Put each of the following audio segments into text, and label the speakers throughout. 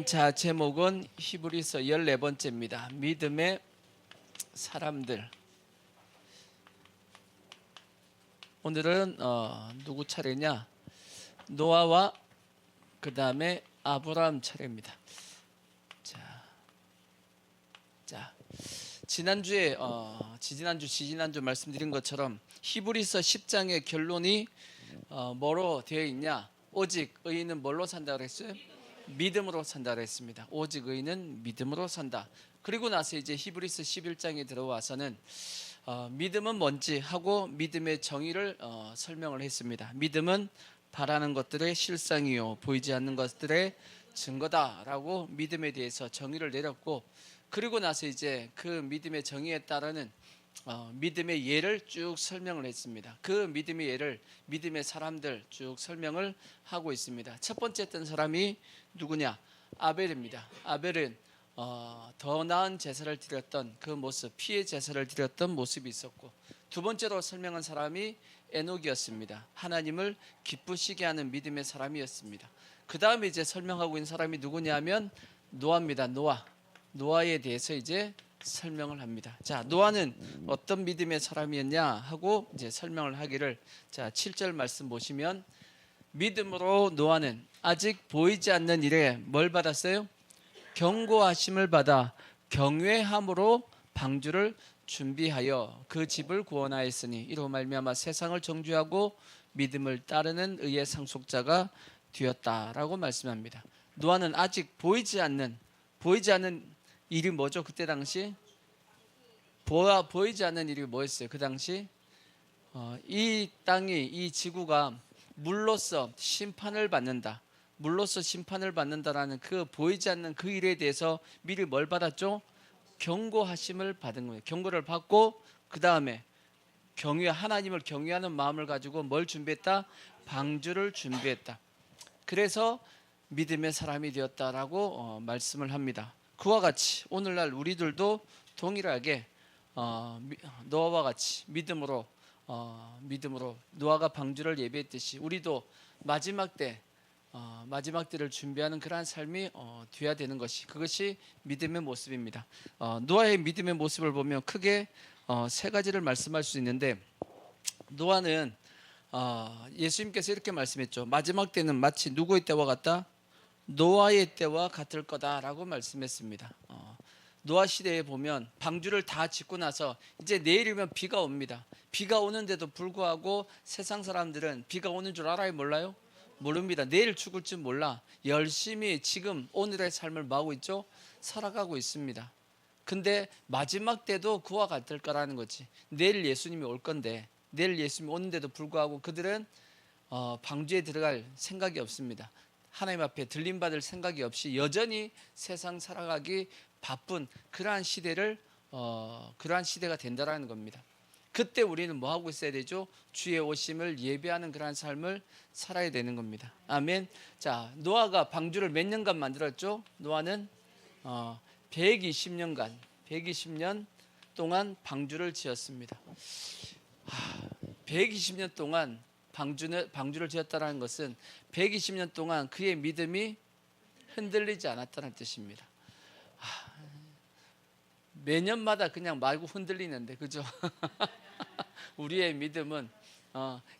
Speaker 1: 자, 제목은 히브리서 14번째입니다. 믿음의 사람들. 오늘은 누구 차례냐? 노아와 그 다음에 아브라함 차례입니다. 자, 지난주 말씀드린 것처럼 히브리서 10장의 결론이 뭐로 되어 있냐? 오직 의인은 뭘로 산다 그랬어요? 믿음으로 산다 그랬습니다. 오직 의인은 믿음으로 산다. 그리고 나서 이제 히브리서 11장에 들어와서는 믿음은 뭔지 하고 믿음의 정의를 설명을 했습니다. 믿음은 바라는 것들의 실상이요 보이지 않는 것들의 증거다라고 믿음에 대해서 정의를 내렸고, 그리고 나서 이제 그 믿음의 정의에 따르는 믿음의 예를 쭉 설명을 했습니다. 그 믿음의 예를 믿음의 사람들 쭉 설명을 하고 있습니다. 첫 번째 했던 사람이 누구냐? 아벨입니다. 아벨은 더 나은 제사를 드렸던 그 모습, 피의 제사를 드렸던 모습이 있었고, 두 번째로 설명한 사람이 에녹이었습니다. 하나님을 기쁘시게 하는 믿음의 사람이었습니다. 그 다음에 이제 설명하고 있는 사람이 누구냐면 노아입니다. 노아에 대해서 이제 설명을 합니다. 자, 노아는 어떤 믿음의 사람이었냐 하고 이제 설명을 하기를, 자, 7절 말씀 보시면 믿음으로 노아는 아직 보이지 않는 일에 뭘 받았어요? 경고하심을 받아 경외함으로 방주를 준비하여 그 집을 구원하였으니 이로 말미암아 세상을 정죄하고 믿음을 따르는 의의 상속자가 되었다라고 말씀합니다. 노아는 아직 보이지 않는 일이 뭐죠? 그때 당시 보이지 않는 일이 뭐였어요? 그 당시 이 땅이, 이 지구가 물로서 심판을 받는다라는 그 보이지 않는 그 일에 대해서 미리 뭘 받았죠? 경고하심을 받은 거예요. 경고를 받고 그 다음에 하나님을 경외하는 마음을 가지고 뭘 준비했다? 방주를 준비했다. 그래서 믿음의 사람이 되었다라고 말씀을 합니다. 그와 같이 오늘날 우리들도 동일하게 노아와 같이 믿음으로 노아가 방주를 예배했듯이 우리도 마지막 때를 준비하는 그러한 삶이 되어야 되는 것이, 그것이 믿음의 모습입니다. 노아의 믿음의 모습을 보면 크게 세 가지를 말씀할 수 있는데, 노아는 예수님께서 이렇게 말씀했죠. 마지막 때는 마치 누구의 때와 같다? 노아의 때와 같을 거다라고 말씀했습니다. 노아 시대에 보면 방주를 다 짓고 나서 이제 내일이면 비가 옵니다. 비가 오는데도 불구하고 세상 사람들은 비가 오는 줄 알아요? 몰라요? 모릅니다. 내일 죽을 줄 몰라. 열심히 지금 오늘의 삶을 뭐하고 있죠? 살아가고 있습니다. 근데 마지막 때도 그와 같을 거라는 거지. 내일 예수님이 올 건데, 내일 예수님이 오는데도 불구하고 그들은 방주에 들어갈 생각이 없습니다. 하나님 앞에 들림받을 생각이 없이 여전히 세상 살아가기 바쁜 그러한 시대가 된다라는 겁니다. 그때 우리는 뭐 하고 있어야 되죠? 주의 오심을 예배하는 그러한 삶을 살아야 되는 겁니다. 아멘. 자, 노아가 방주를 몇 년간 만들었죠? 노아는 120년 동안 방주를 지었습니다. 120년 동안 방주를 지었다는 것은 120년 동안 그의 믿음이 흔들리지 않았다는 뜻입니다. 매년마다 그냥 말고 흔들리는데, 그죠? 우리의 믿음은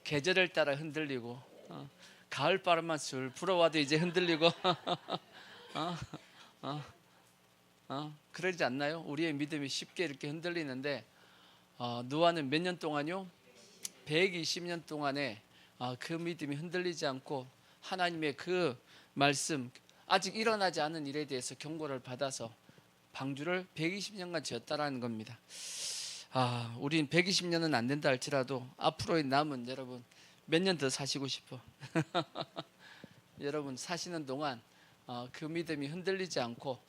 Speaker 1: 계절을 따라 흔들리고 가을 바람만 술 불어와도 이제 흔들리고 그러지 않나요? 우리의 믿음이 쉽게 이렇게 흔들리는데, 노아는 몇 년 동안요? 120년 동안에 그 믿음이 흔들리지 않고 하나님의 그 말씀, 아직 일어나지 않은 일에 대해서 경고를 받아서 방주를 120년간 지었다라는 겁니다. 우린 120년은 안 된다 할지라도 앞으로의 남은 여러분 몇 년 더 사시고 싶어. 여러분 사시는 동안 그 믿음이 흔들리지 않고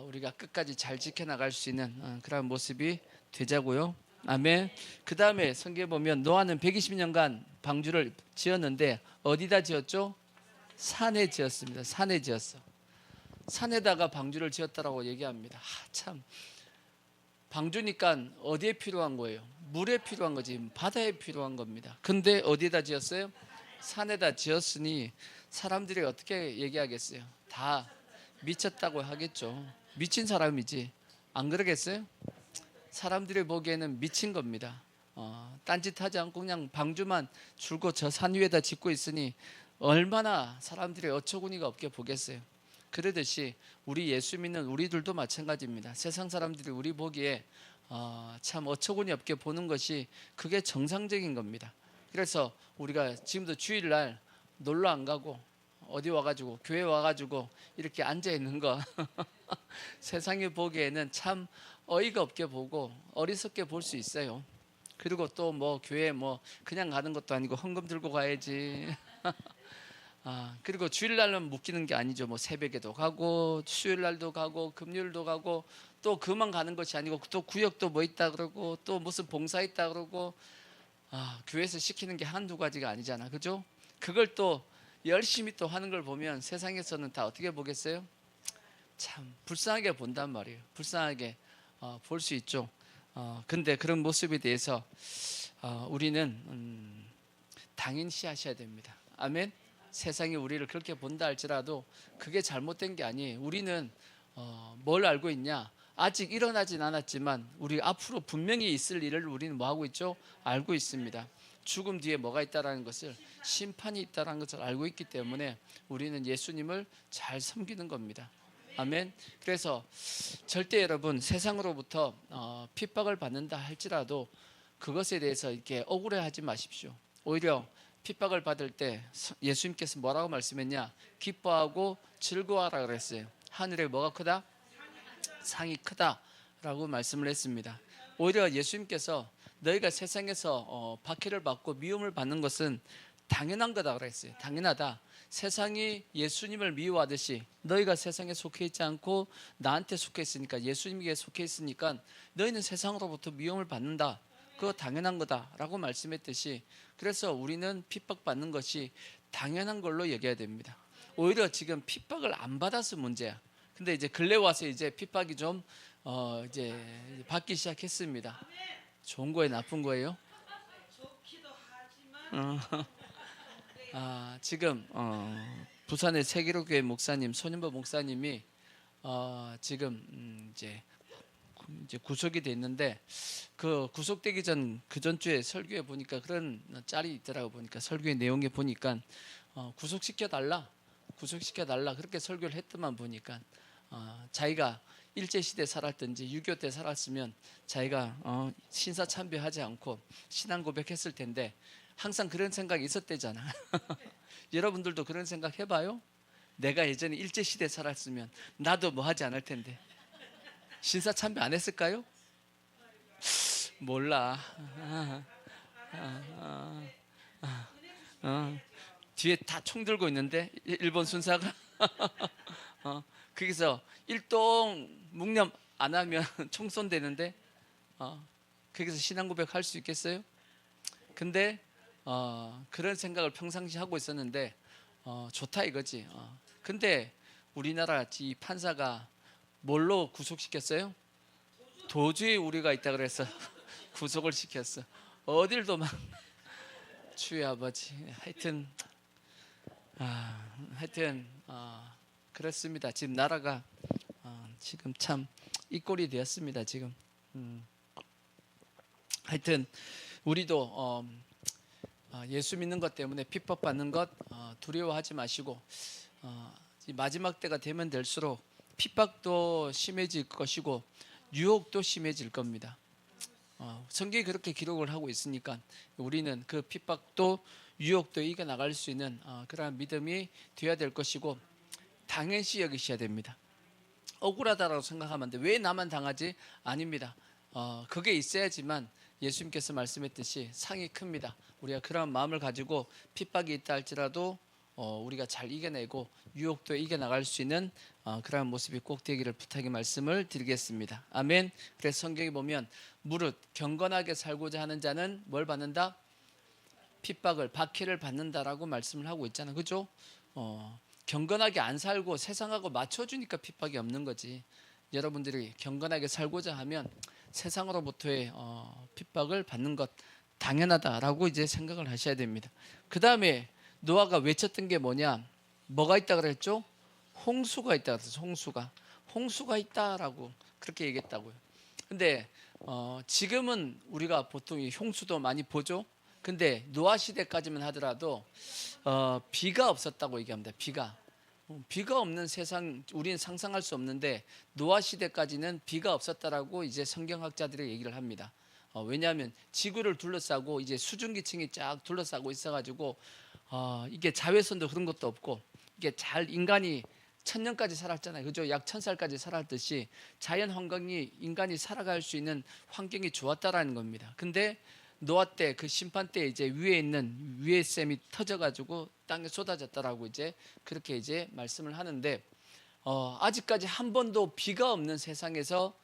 Speaker 1: 우리가 끝까지 잘 지켜나갈 수 있는 그런 모습이 되자고요. 아멘. 그 다음에 성경에 보면 노아는 120년간 방주를 지었는데 어디다 지었죠? 산에 지었습니다. 산에 지었어. 산에다가 방주를 지었다라고 얘기합니다. 참, 방주니까 어디에 필요한 거예요? 물에 필요한 거지, 바다에 필요한 겁니다. 근데 어디에다 지었어요? 산에다 지었으니 사람들이 어떻게 얘기하겠어요? 다 미쳤다고 하겠죠. 미친 사람이지. 안 그러겠어요? 사람들이 보기에는 미친 겁니다. 딴짓하지 않고 그냥 방주만 줄고 저 산 위에다 짓고 있으니 얼마나 사람들이 어처구니가 없게 보겠어요. 그러듯이 우리 예수 믿는 우리들도 마찬가지입니다. 세상 사람들이 우리 보기에 참 어처구니 없게 보는 것이 그게 정상적인 겁니다. 그래서 우리가 지금도 주일날 놀러 안 가고 어디 와가지고 교회 와가지고 이렇게 앉아 있는 거 세상이 보기에는 참 어이가 없게 보고 어리석게 볼 수 있어요. 그리고 또 뭐 교회 뭐 그냥 가는 것도 아니고 헌금 들고 가야지. 그리고 주일날은 묶이는 게 아니죠. 뭐 새벽에도 가고 수요일날도 가고 금요일도 가고 또 그만 가는 것이 아니고 또 구역도 뭐 있다 그러고 또 무슨 봉사 있다 그러고 교회에서 시키는 게 한두 가지가 아니잖아. 그죠? 그걸 또 열심히 또 하는 걸 보면 세상에서는 다 어떻게 보겠어요? 참 불쌍하게 본단 말이에요. 불쌍하게 볼 수 있죠. 근데 그런 모습에 대해서 우리는 당연시하셔야 됩니다. 아멘. 세상이 우리를 그렇게 본다 할지라도 그게 잘못된 게 아니에요. 우리는 뭘 알고 있냐? 아직 일어나진 않았지만 우리 앞으로 분명히 있을 일을 우리는 뭐 하고 있죠? 알고 있습니다. 죽음 뒤에 뭐가 있다라는 것을, 심판이 있다라는 것을 알고 있기 때문에 우리는 예수님을 잘 섬기는 겁니다. 아멘. 그래서 절대 여러분 세상으로부터 핍박을 받는다 할지라도 그것에 대해서 이렇게 억울해하지 마십시오. 오히려 핍박을 받을 때 예수님께서 뭐라고 말씀했냐? 기뻐하고 즐거워하라 그랬어요. 하늘에 뭐가 크다? 상이 크다라고 말씀을 했습니다. 오히려 예수님께서 너희가 세상에서 박해를 받고 미움을 받는 것은 당연한 거다 그랬어요. 당연하다. 세상이 예수님을 미워하듯이 너희가 세상에 속해 있지 않고 나한테 속해 있으니까, 예수님께 속해 있으니까 너희는 세상으로부터 미움을 받는다. 그거 당연한 거다라고 말씀했듯이, 그래서 우리는 핍박받는 것이 당연한 걸로 여겨야 됩니다. 오히려 지금 핍박을 안 받아서 문제야. 근데 이제 근래 와서 이제 핍박이 좀 이제 받기 시작했습니다. 좋은 거예요, 나쁜 거예요? 지금 부산의 세기로교회 목사님, 손인보 목사님이 지금 이제 구속이 됐는데, 그 구속되기 전 그 전주에 설교에 보니까 그런 짤이 있더라고. 보니까 설교의 내용에 보니까 구속시켜 달라 그렇게 설교를 했더만 보니까 자기가 일제시대 살았든지 6.25 때 살았으면 자기가 신사참배하지 않고 신앙 고백했을 텐데 항상 그런 생각이 있었대잖아. 여러분들도 그런 생각 해봐요? 내가 예전에 일제시대 살았으면 나도 뭐 하지 않을 텐데 신사참배 안 했을까요? 몰라. 뒤에 다 총 들고 있는데 일본 순사가 거기서 일동 묵념 안 하면 총 쏜대는데 거기서 신앙 고백할 수 있겠어요? 근데 그런 생각을 평상시 하고 있었는데 좋다 이거지. 근데 우리나라 이 판사가 뭘로 구속시켰어요? 도주에 우리가 있다 그래서 구속을 시켰어. 어딜 도망. 주의 아버지. 하여튼 그렇습니다. 지금 나라가 지금 참 이 꼴이 되었습니다. 지금. 하여튼 우리도 예수 믿는 것 때문에 핍박받는 것 두려워하지 마시고 마지막 때가 되면 될수록 핍박도 심해질 것이고 유혹도 심해질 겁니다. 성경이 그렇게 기록을 하고 있으니까 우리는 그 핍박도 유혹도 이겨나갈 수 있는 그러한 믿음이 되어야 될 것이고, 당연시 여기셔야 됩니다. 억울하다라고 생각하면 안 돼. 왜 나만 당하지? 아닙니다. 그게 있어야지만 예수님께서 말씀했듯이 상이 큽니다. 우리가 그런 마음을 가지고 핍박이 있다 할지라도 우리가 잘 이겨내고 유혹도 이겨나갈 수 있는 그러한 모습이 꼭 되기를 부탁의 말씀을 드리겠습니다. 아멘. 그래서 성경에 보면 무릇 경건하게 살고자 하는 자는 뭘 받는다? 핍박을, 박해를 받는다라고 말씀을 하고 있잖아. 그죠? 경건하게 안 살고 세상하고 맞춰주니까 핍박이 없는 거지. 여러분들이 경건하게 살고자 하면 세상으로부터의 핍박을 받는 것 당연하다라고 이제 생각을 하셔야 됩니다. 그 다음에 노아가 외쳤던 게 뭐냐? 뭐가 있다 그랬죠? 홍수가 있다 그래서 홍수가 있다라고 그렇게 얘기했다고요. 근데 지금은 우리가 보통 이 홍수도 많이 보죠. 근데 노아 시대까지만 하더라도 비가 없었다고 얘기합니다. 비가 없는 세상 우리는 상상할 수 없는데 노아 시대까지는 비가 없었다라고 이제 성경학자들이 얘기를 합니다. 왜냐하면 지구를 둘러싸고 이제 수증기층이 쫙 둘러싸고 있어가지고 이게 자외선도 그런 것도 없고 이게 잘 인간이 1000년까지 살았잖아요. 그죠? 약 1000살까지 살았듯이 자연 환경이 인간이 살아갈 수 있는 환경이 좋았다라는 겁니다. 근데 노아 때 그 심판 때 이제 위에 있는 위에 샘이 터져가지고 땅에 쏟아졌다라고 이제 그렇게 이제 말씀을 하는데 아직까지 한 번도 비가 없는 세상에서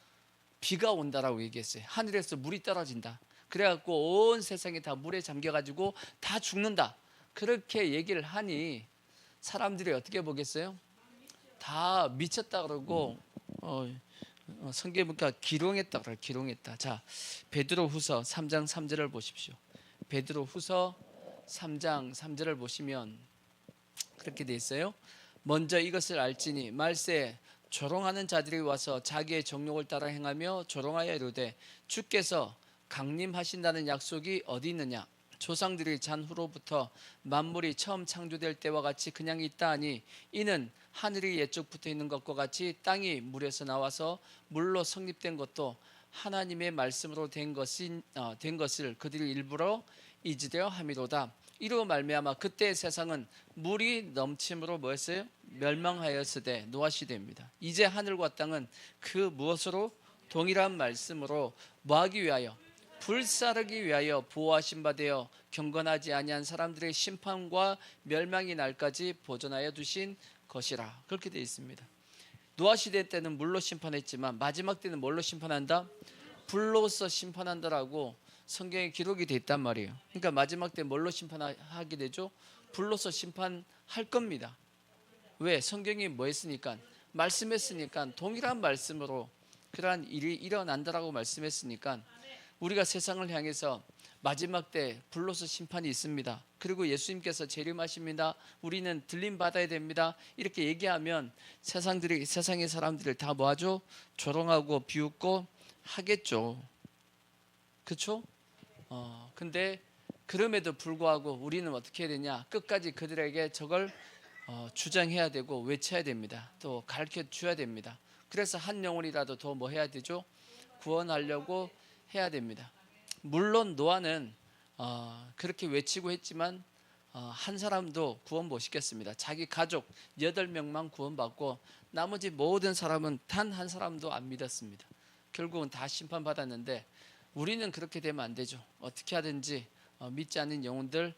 Speaker 1: 비가 온다라고 얘기했어요. 하늘에서 물이 떨어진다. 그래갖고 온 세상이 다 물에 잠겨가지고 다 죽는다. 그렇게 얘기를 하니 사람들이 어떻게 보겠어요? 다 미쳤다 그러고 성경에 보니까 기롱했다 그래요. 기롱했다. 자, 베드로후서 3장 3절을 보십시오. 베드로후서 3장 3절을 보시면 그렇게 돼 있어요. 먼저 이것을 알지니 말세 조롱하는 자들이 와서 자기의 정욕을 따라 행하며 조롱하여 이르되 주께서 강림하신다는 약속이 어디 있느냐? 조상들이 잔 후로부터 만물이 처음 창조될 때와 같이 그냥 있다 하니 이는 하늘이 옛적 붙어 있는 것과 같이 땅이 물에서 나와서 물로 성립된 것도 하나님의 말씀으로 된 것을 그들이 일부러 잊으려 함이로다. 이로 말미암아 그때의 세상은 물이 넘침으로 뭐였어요? 멸망하였으되 노아 시대입니다. 이제 하늘과 땅은 그 무엇으로 동일한 말씀으로 뭐하기 위하여 불사르기 위하여 보호하신 바 되어 경건하지 아니한 사람들의 심판과 멸망이 날까지 보존하여 두신 것이라. 그렇게 되어 있습니다. 노아 시대 때는 물로 심판했지만 마지막 때는 뭘로 심판한다? 불로서 심판한다라고 성경에 기록이 되어 있단 말이에요. 그러니까 마지막 때 뭘로 심판하게 되죠? 불로서 심판할 겁니다. 왜? 성경이 뭐 했으니까? 말씀했으니까 동일한 말씀으로 그러한 일이 일어난다라고 말씀했으니까 우리가 세상을 향해서 마지막 때 불로서 심판이 있습니다. 그리고 예수님께서 재림하십니다. 우리는 들림 받아야 됩니다. 이렇게 얘기하면 세상의 사람들을 다 뭐하죠? 조롱하고 비웃고 하겠죠. 그렇죠? 근데 그럼에도 불구하고 우리는 어떻게 해야 되냐? 끝까지 그들에게 저걸 주장해야 되고 외쳐야 됩니다. 또 가르쳐 줘야 됩니다. 그래서 한 영혼이라도 더 뭐 해야 되죠? 구원하려고 해야 됩니다. 물론 노아는 그렇게 외치고 했지만 한 사람도 구원 못 시켰습니다. 자기 가족 8명만 구원받고 나머지 모든 사람은 단 한 사람도 안 믿었습니다. 결국은 다 심판받았는데 우리는 그렇게 되면 안 되죠. 어떻게 하든지 믿지 않는 영혼들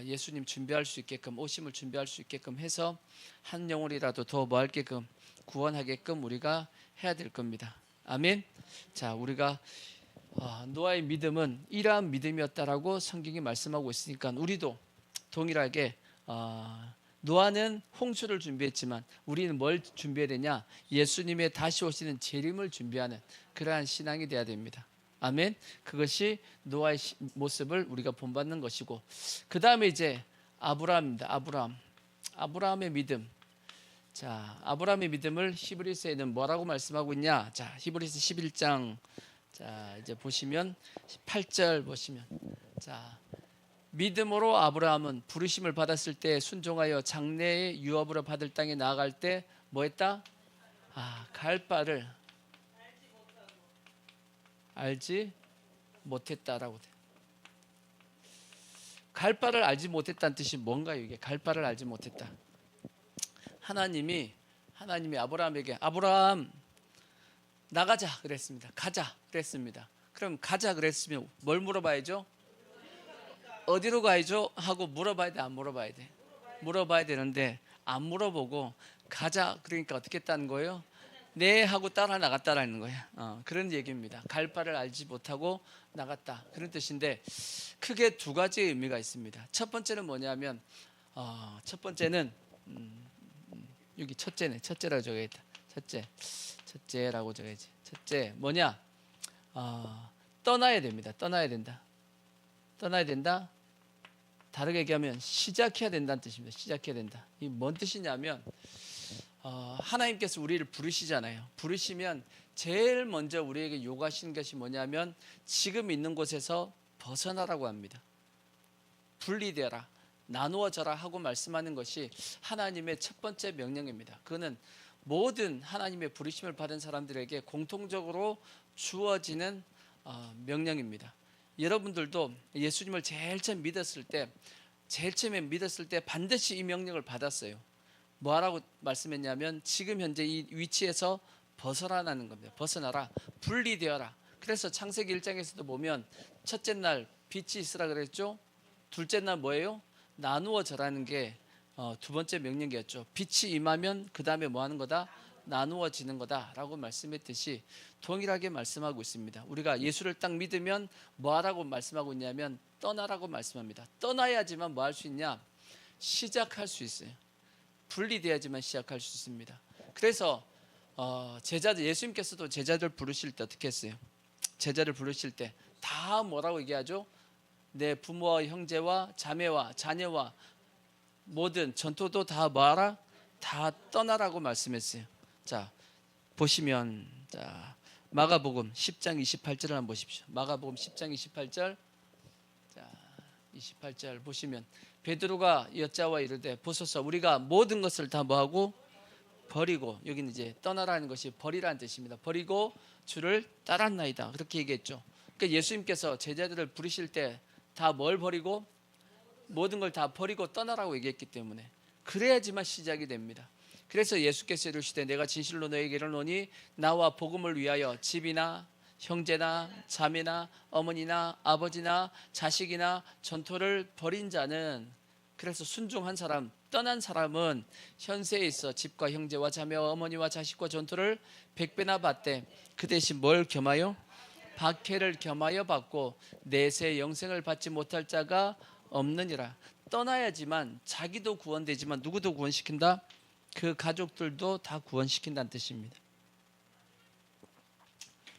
Speaker 1: 예수님 준비할 수 있게끔 오심을 준비할 수 있게끔 해서 한 영혼이라도 더 뭐 할게끔 구원하게끔 우리가 해야 될 겁니다. 아멘. 자, 우리가 노아의 믿음은 이러한 믿음이었다라고 성경이 말씀하고 있으니까 우리도 동일하게 노아는 홍수를 준비했지만 우리는 뭘 준비해야 되냐? 예수님의 다시 오시는 재림을 준비하는 그러한 신앙이 돼야 됩니다. 아멘. 그것이 노아의 모습을 우리가 본받는 것이고, 그 다음에 이제 아브라함입니다. 아브라함의 믿음. 자, 아브라함의 믿음을 히브리서에는 뭐라고 말씀하고 있냐? 자, 히브리서 11장 자, 이제 보시면 8절 보시면 자, 믿음으로 아브라함은 부르심을 받았을 때 순종하여 장래의 유업으로 받을 땅에 나아갈 때 뭐했다? 갈 바를 알지 못했다라고 돼. 갈 바를 알지 못했다는 뜻이 뭔가요? 이게 갈 바를 알지 못했다. 하나님이 아브라함에게 아브라함 나가자 그랬습니다. 가자 그랬습니다. 그럼 가자 그랬으면 뭘 물어봐야죠? 어디로 가야죠? 하고 물어봐야 돼, 안 물어봐야 돼? 물어봐야 되는데 안 물어보고 가자 그러니까 어떻게 했다는 거예요? 네 하고 따라 나갔다라는 거야. 그런 얘기입니다. 갈 바를 알지 못하고 나갔다 그런 뜻인데 크게 두 가지의 의미가 있습니다. 첫 번째는 뭐냐면 첫 번째는 여기 첫째라고 적어야겠다. 첫째라고 적어야지. 첫째 뭐냐? 떠나야 됩니다. 떠나야 된다. 다르게 얘기하면 시작해야 된다는 뜻입니다. 시작해야 된다. 이 뭔 뜻이냐면 하나님께서 우리를 부르시잖아요. 부르시면 제일 먼저 우리에게 요구하시는 것이 뭐냐면 지금 있는 곳에서 벗어나라고 합니다. 분리되어라, 나누어져라 하고 말씀하는 것이 하나님의 첫 번째 명령입니다. 그거는 모든 하나님의 부르심을 받은 사람들에게 공통적으로 주어지는 명령입니다. 여러분들도 예수님을 제일 처음 믿었을 때, 제일 처음에 믿었을 때 반드시 이 명령을 받았어요. 뭐라고 말씀했냐면 지금 현재 이 위치에서 벗어나라는 겁니다. 벗어나라, 분리되어라. 그래서 창세기 1장에서도 보면 첫째 날 빛이 있으라 그랬죠. 둘째 날 뭐예요? 나누어져라는 게 두 번째 명령이었죠. 빛이 임하면 그 다음에 뭐 하는 거다? 나누어지는 거다라고 말씀했듯이 동일하게 말씀하고 있습니다. 우리가 예수를 딱 믿으면 뭐 하라고 말씀하고 있냐면 떠나라고 말씀합니다. 떠나야지만 뭐 할 수 있냐? 시작할 수 있어요. 분리돼야지만 시작할 수 있습니다. 그래서 제자들, 예수님께서도 제자들 부르실 때 어떻게 했어요? 제자를 부르실 때 다 뭐라고 얘기하죠? 내 부모와 형제와 자매와 자녀와 모든 전토도 다 뭐하라? 다 떠나라고 말씀했어요. 자, 보시면 마가복음 10장 28절을 한번 보십시오. 마가복음 10장 28절. 자, 28절 보시면 베드로가 여자와 이르되 보소서 우리가 모든 것을 다 뭐하고 버리고, 여기는 이제 떠나라는 것이 버리라는 뜻입니다. 버리고 주를 따랐나이다. 그렇게 얘기했죠. 그러니까 예수님께서 제자들을 부르실 때 다 뭘 버리고? 모든 걸 다 버리고 떠나라고 얘기했기 때문에 그래야지만 시작이 됩니다. 그래서 예수께서 이르시되 내가 진실로 너에게 이르노니 나와 복음을 위하여 집이나 형제나 자매나 어머니나 아버지나 자식이나 전토를 버린 자는, 그래서 순종한 사람, 떠난 사람은 현세에 있어 집과 형제와 자매와 어머니와 자식과 전토를 100배나 받되 그 대신 뭘 겸하여? 박해를 겸하여 받고 내세 영생을 받지 못할 자가 없느니라. 떠나야지만 자기도 구원되지만 누구도 구원시킨다? 그 가족들도 다 구원시킨다는 뜻입니다.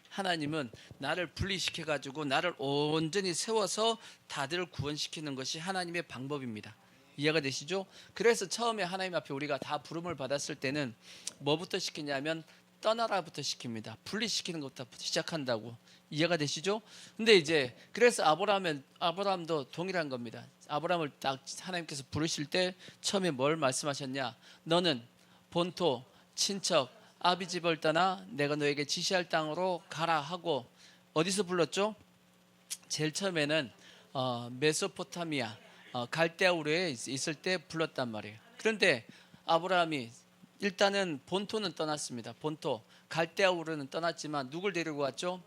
Speaker 1: 하나님은 나를 분리시켜 가지고 나를 온전히 세워서 다들 구원시키는 것이 하나님의 방법입니다. 이해가 되시죠? 그래서 처음에 하나님 앞에 우리가 다 부름을 받았을 때는 뭐부터 시키냐면 떠나라부터 시킵니다. 분리시키는 것부터 시작한다고. 이해가 되시죠? 근데 이제 그래서 아브라함도 동일한 겁니다. 아브라함을 딱 하나님께서 부르실 때 처음에 뭘 말씀하셨냐? 너는 본토, 친척, 아비 집을 떠나 내가 너에게 지시할 땅으로 가라 하고, 어디서 불렀죠? 제일 처음에는 메소포타미아, 갈대아 우르에 있을 때 불렀단 말이에요. 그런데 아브라함이 일단은 본토는 떠났습니다. 본토, 갈대아 우르는 떠났지만 누굴 데리고 왔죠?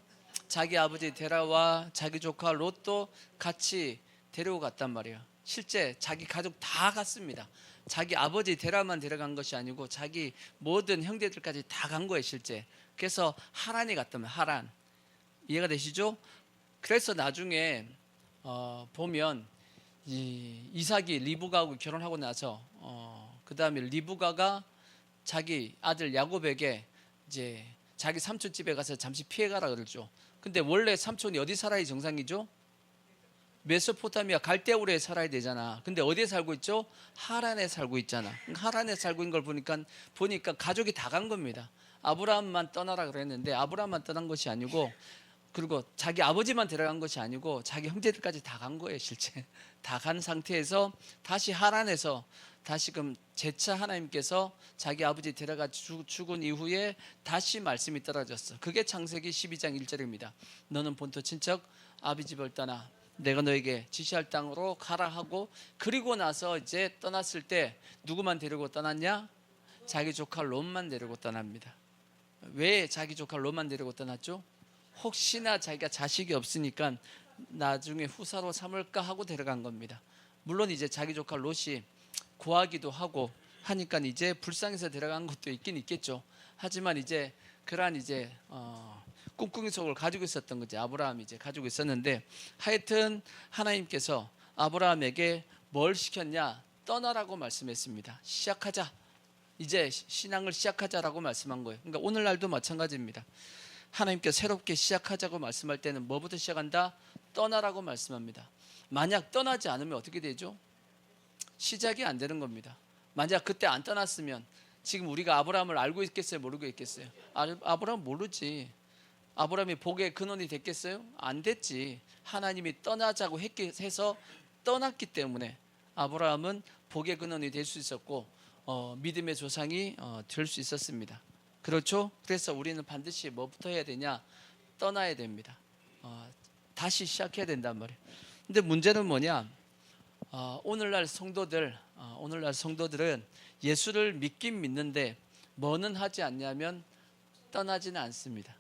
Speaker 1: 자기 아버지 데라와 자기 조카 롯도 같이 데리고 갔단 말이에요. 실제 자기 가족 다 갔습니다. 자기 아버지 데라만 데려간 것이 아니고 자기 모든 형제들까지 다 간 거예요, 실제. 그래서 하란에 갔다면 하란. 이해가 되시죠? 그래서 나중에 보면 이삭이 리브가하고 결혼하고 나서 그 다음에 리브가가 자기 아들 야곱에게 이제 자기 삼촌 집에 가서 잠시 피해가라 그러죠. 근데 원래 삼촌이 어디 살아야 정상이죠? 메소포타미아 갈대우르에 살아야 되잖아. 근데 어디에 살고 있죠? 하란에 살고 있잖아. 하란에 살고 있는 걸 보니까 가족이 다 간 겁니다. 아브라함만 떠나라 그랬는데 아브라함만 떠난 것이 아니고, 그리고 자기 아버지만 데려간 것이 아니고 자기 형제들까지 다 간 거예요. 실제 다 간 상태에서 다시 하란에서 다시금 재차 하나님께서 자기 아버지 데려가 죽은 이후에 다시 말씀이 떨어졌어. 그게 창세기 12장 1절입니다. 너는 본토 친척 아비 집을 떠나 내가 너에게 지시할 땅으로 가라 하고, 그리고 나서 이제 떠났을 때 누구만 데리고 떠났냐? 자기 조카 롯만 데리고 떠납니다. 왜 자기 조카 롯만 데리고 떠났죠? 혹시나 자기가 자식이 없으니까 나중에 후사로 삼을까 하고 데려간 겁니다. 물론 이제 자기 조카 롯이 구하기도 하고 하니까 이제 불쌍해서 데려간 것도 있긴 있겠죠. 하지만 이제 그러한 이제 꿍꿍이 속을 가지고 있었던 거지. 아브라함이 이제 가지고 있었는데, 하여튼 하나님께서 아브라함에게 뭘 시켰냐? 떠나라고 말씀했습니다. 시작하자. 이제 신앙을 시작하자라고 말씀한 거예요. 그러니까 오늘날도 마찬가지입니다. 하나님께서 새롭게 시작하자고 말씀할 때는 뭐부터 시작한다? 떠나라고 말씀합니다. 만약 떠나지 않으면 어떻게 되죠? 시작이 안 되는 겁니다. 만약 그때 안 떠났으면 지금 우리가 아브라함을 알고 있겠어요? 모르고 있겠어요? 아브라함 모르지. 아브라함이 복의 근원이 됐겠어요? 안 됐지. 하나님이 떠나자고 해서 떠났기 때문에 아브라함은 복의 근원이 될 수 있었고 믿음의 조상이 될 수 있었습니다. 그렇죠? 그래서 우리는 반드시 뭐부터 해야 되냐? 떠나야 됩니다. 다시 시작해야 된단 말이에요. 근데 문제는 뭐냐? 오늘날 성도들은 예수를 믿긴 믿는데 뭐는 하지 않냐면 떠나지는 않습니다.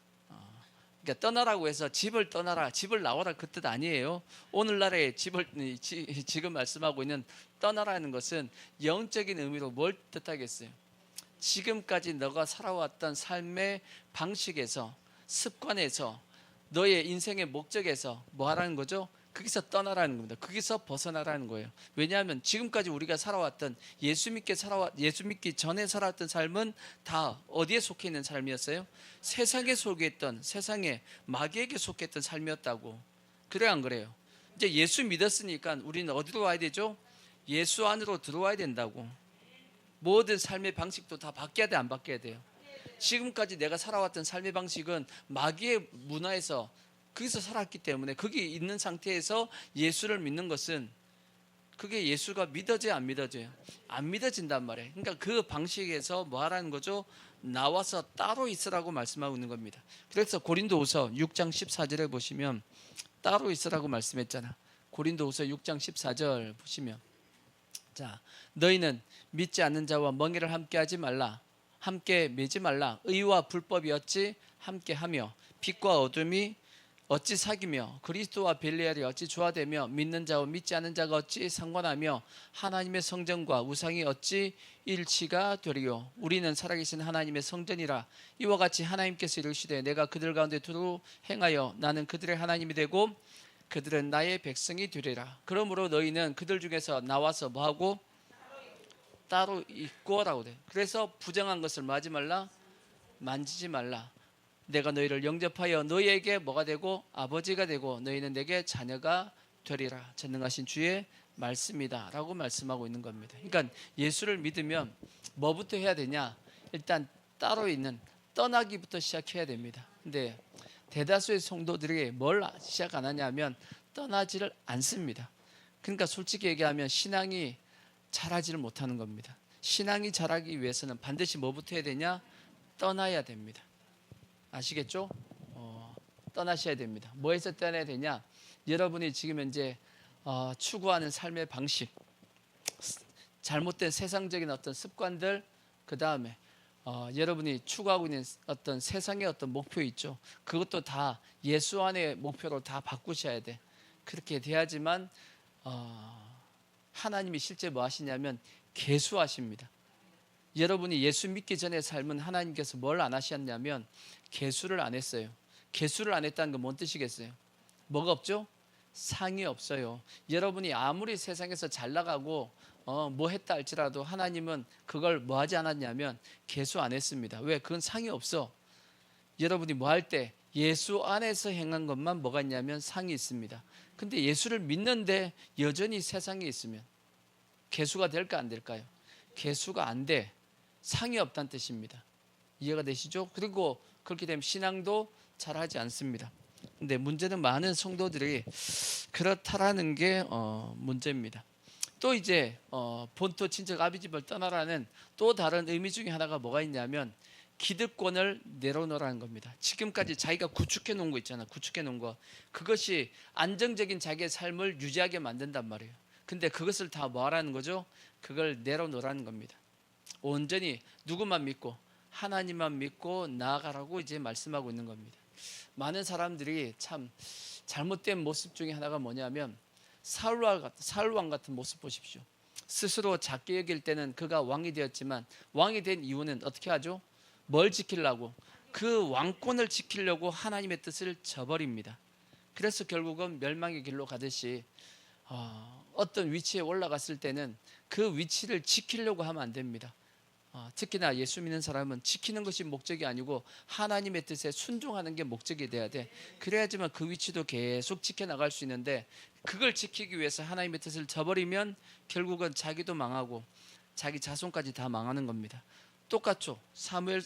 Speaker 1: 그러니까 떠나라고 해서 집을 떠나라, 집을 나와라 그 뜻 아니에요. 오늘날의 지금 말씀하고 있는 떠나라는 것은 영적인 의미로 뭘 뜻하겠어요? 지금까지 너가 살아왔던 삶의 방식에서, 습관에서, 너의 인생의 목적에서 뭐 하라는 거죠? 거기서 떠나라는 겁니다. 거기서 벗어나라는 거예요. 왜냐하면 지금까지 우리가 살아왔던 예수 믿기 전에 살아왔던 삶은 다 어디에 속해 있는 삶이었어요? 세상에 속해 있던, 세상에 마귀에게 속했던 삶이었다고. 그래요, 안 그래요? 이제 예수 믿었으니까 우리는 어디로 와야 되죠? 예수 안으로 들어와야 된다고. 모든 삶의 방식도 다 바뀌어야 돼, 안 바뀌어야 돼요? 지금까지 내가 살아왔던 삶의 방식은 마귀의 문화에서 거기서 살았기 때문에 거기 있는 상태에서 예수를 믿는 것은 그게 예수가 믿어져요, 안 믿어져요? 안 믿어진단 말이에요. 그러니까 그 방식에서 뭐 하라는 거죠? 나와서 따로 있으라고 말씀하고 있는 겁니다. 그래서 고린도후서 6장 14절에 보시면 따로 있으라고 말씀했잖아. 고린도후서 6장 14절 보시면, 자, 너희는 믿지 않는 자와 멍에를 함께 하지 말라, 함께 매지 말라. 의와 불법이 어찌 함께 하며 빛과 어둠이 어찌 사귀며 그리스도와 벨리알이 어찌 조화되며 믿는 자와 믿지 않는 자가 어찌 상관하며 하나님의 성전과 우상이 어찌 일치가 되리요. 우리는 살아계신 하나님의 성전이라. 이와 같이 하나님께서 이르시되 내가 그들 가운데 두루 행하여 나는 그들의 하나님이 되고 그들은 나의 백성이 되리라. 그러므로 너희는 그들 중에서 나와서 뭐하고? 따로 있고라고 돼. 그래서 부정한 것을 뭐 하지 말라? 만지지 말라. 내가 너희를 영접하여 너희에게 뭐가 되고? 아버지가 되고 너희는 내게 자녀가 되리라. 전능하신 주의 말씀이다 라고 말씀하고 있는 겁니다. 그러니까 예수를 믿으면 뭐부터 해야 되냐? 일단 따로 있는 떠나기부터 시작해야 됩니다. 근데 대다수의 성도들이 뭘 시작 안 하냐면 떠나지를 않습니다. 그러니까 솔직히 얘기하면 신앙이 자라지를 못하는 겁니다. 신앙이 자라기 위해서는 반드시 뭐부터 해야 되냐? 떠나야 됩니다. 아시겠죠? 떠나셔야 됩니다. 뭐에서 떠나야 되냐? 여러분이 지금 현재 추구하는 삶의 방식, 잘못된 세상적인 어떤 습관들, 그 다음에 여러분이 추구하고 있는 어떤 세상의 어떤 목표 있죠. 그것도 다 예수 안의 목표로 다 바꾸셔야 돼. 그렇게 돼야지만 하나님이 실제 뭐 하시냐면 계수하십니다. 여러분이 예수 믿기 전의 삶은 하나님께서 뭘 안 하셨냐면 계수를 안 했어요. 계수를 안 했다는 건 뭔 뜻이겠어요? 뭐가 없죠? 상이 없어요. 여러분이 아무리 세상에서 잘 나가고 뭐 했다 할지라도 하나님은 그걸 뭐 하지 않았냐면 계수 안 했습니다. 왜? 그건 상이 없어. 여러분이 뭐 할 때 예수 안에서 행한 것만 뭐가 있냐면 상이 있습니다. 근데 예수를 믿는데 여전히 세상에 있으면 계수가 될까 안 될까요? 계수가 안 돼. 상이 없다는 뜻입니다. 이해가 되시죠? 그리고 그렇게 되면 신앙도 잘하지 않습니다. 근데 문제는 많은 성도들이 그렇다라는 게 문제입니다. 또 이제 본토 친척 아비집을 떠나라는 또 다른 의미 중에 하나가 뭐가 있냐면 기득권을 내려놓으라는 겁니다. 지금까지 자기가 구축해 놓은 거 있잖아. 구축해 놓은 거. 그것이 안정적인 자기의 삶을 유지하게 만든단 말이에요. 근데 그것을 다 뭐 하라는 거죠? 그걸 내려놓으라는 겁니다. 온전히 누구만 믿고? 하나님만 믿고 나아가라고 이제 말씀하고 있는 겁니다. 많은 사람들이 참 잘못된 모습 중에 하나가 뭐냐면 사울왕 같은 모습 보십시오. 스스로 작게 여길 때는 그가 왕이 되었지만 왕이 된 이유는 어떻게 하죠? 뭘 지키려고? 그 왕권을 지키려고 하나님의 뜻을 저버립니다. 그래서 결국은 멸망의 길로 가듯이 어떤 위치에 올라갔을 때는 그 위치를 지키려고 하면 안 됩니다. 특히나 예수 믿는 사람은 지키는 것이 목적이 아니고 하나님의 뜻에 순종하는 게 목적이 돼야 돼. 그래야지만 그 위치도 계속 지켜나갈 수 있는데 그걸 지키기 위해서 하나님의 뜻을 저버리면 결국은 자기도 망하고 자기 자손까지 다 망하는 겁니다. 똑같죠. 사울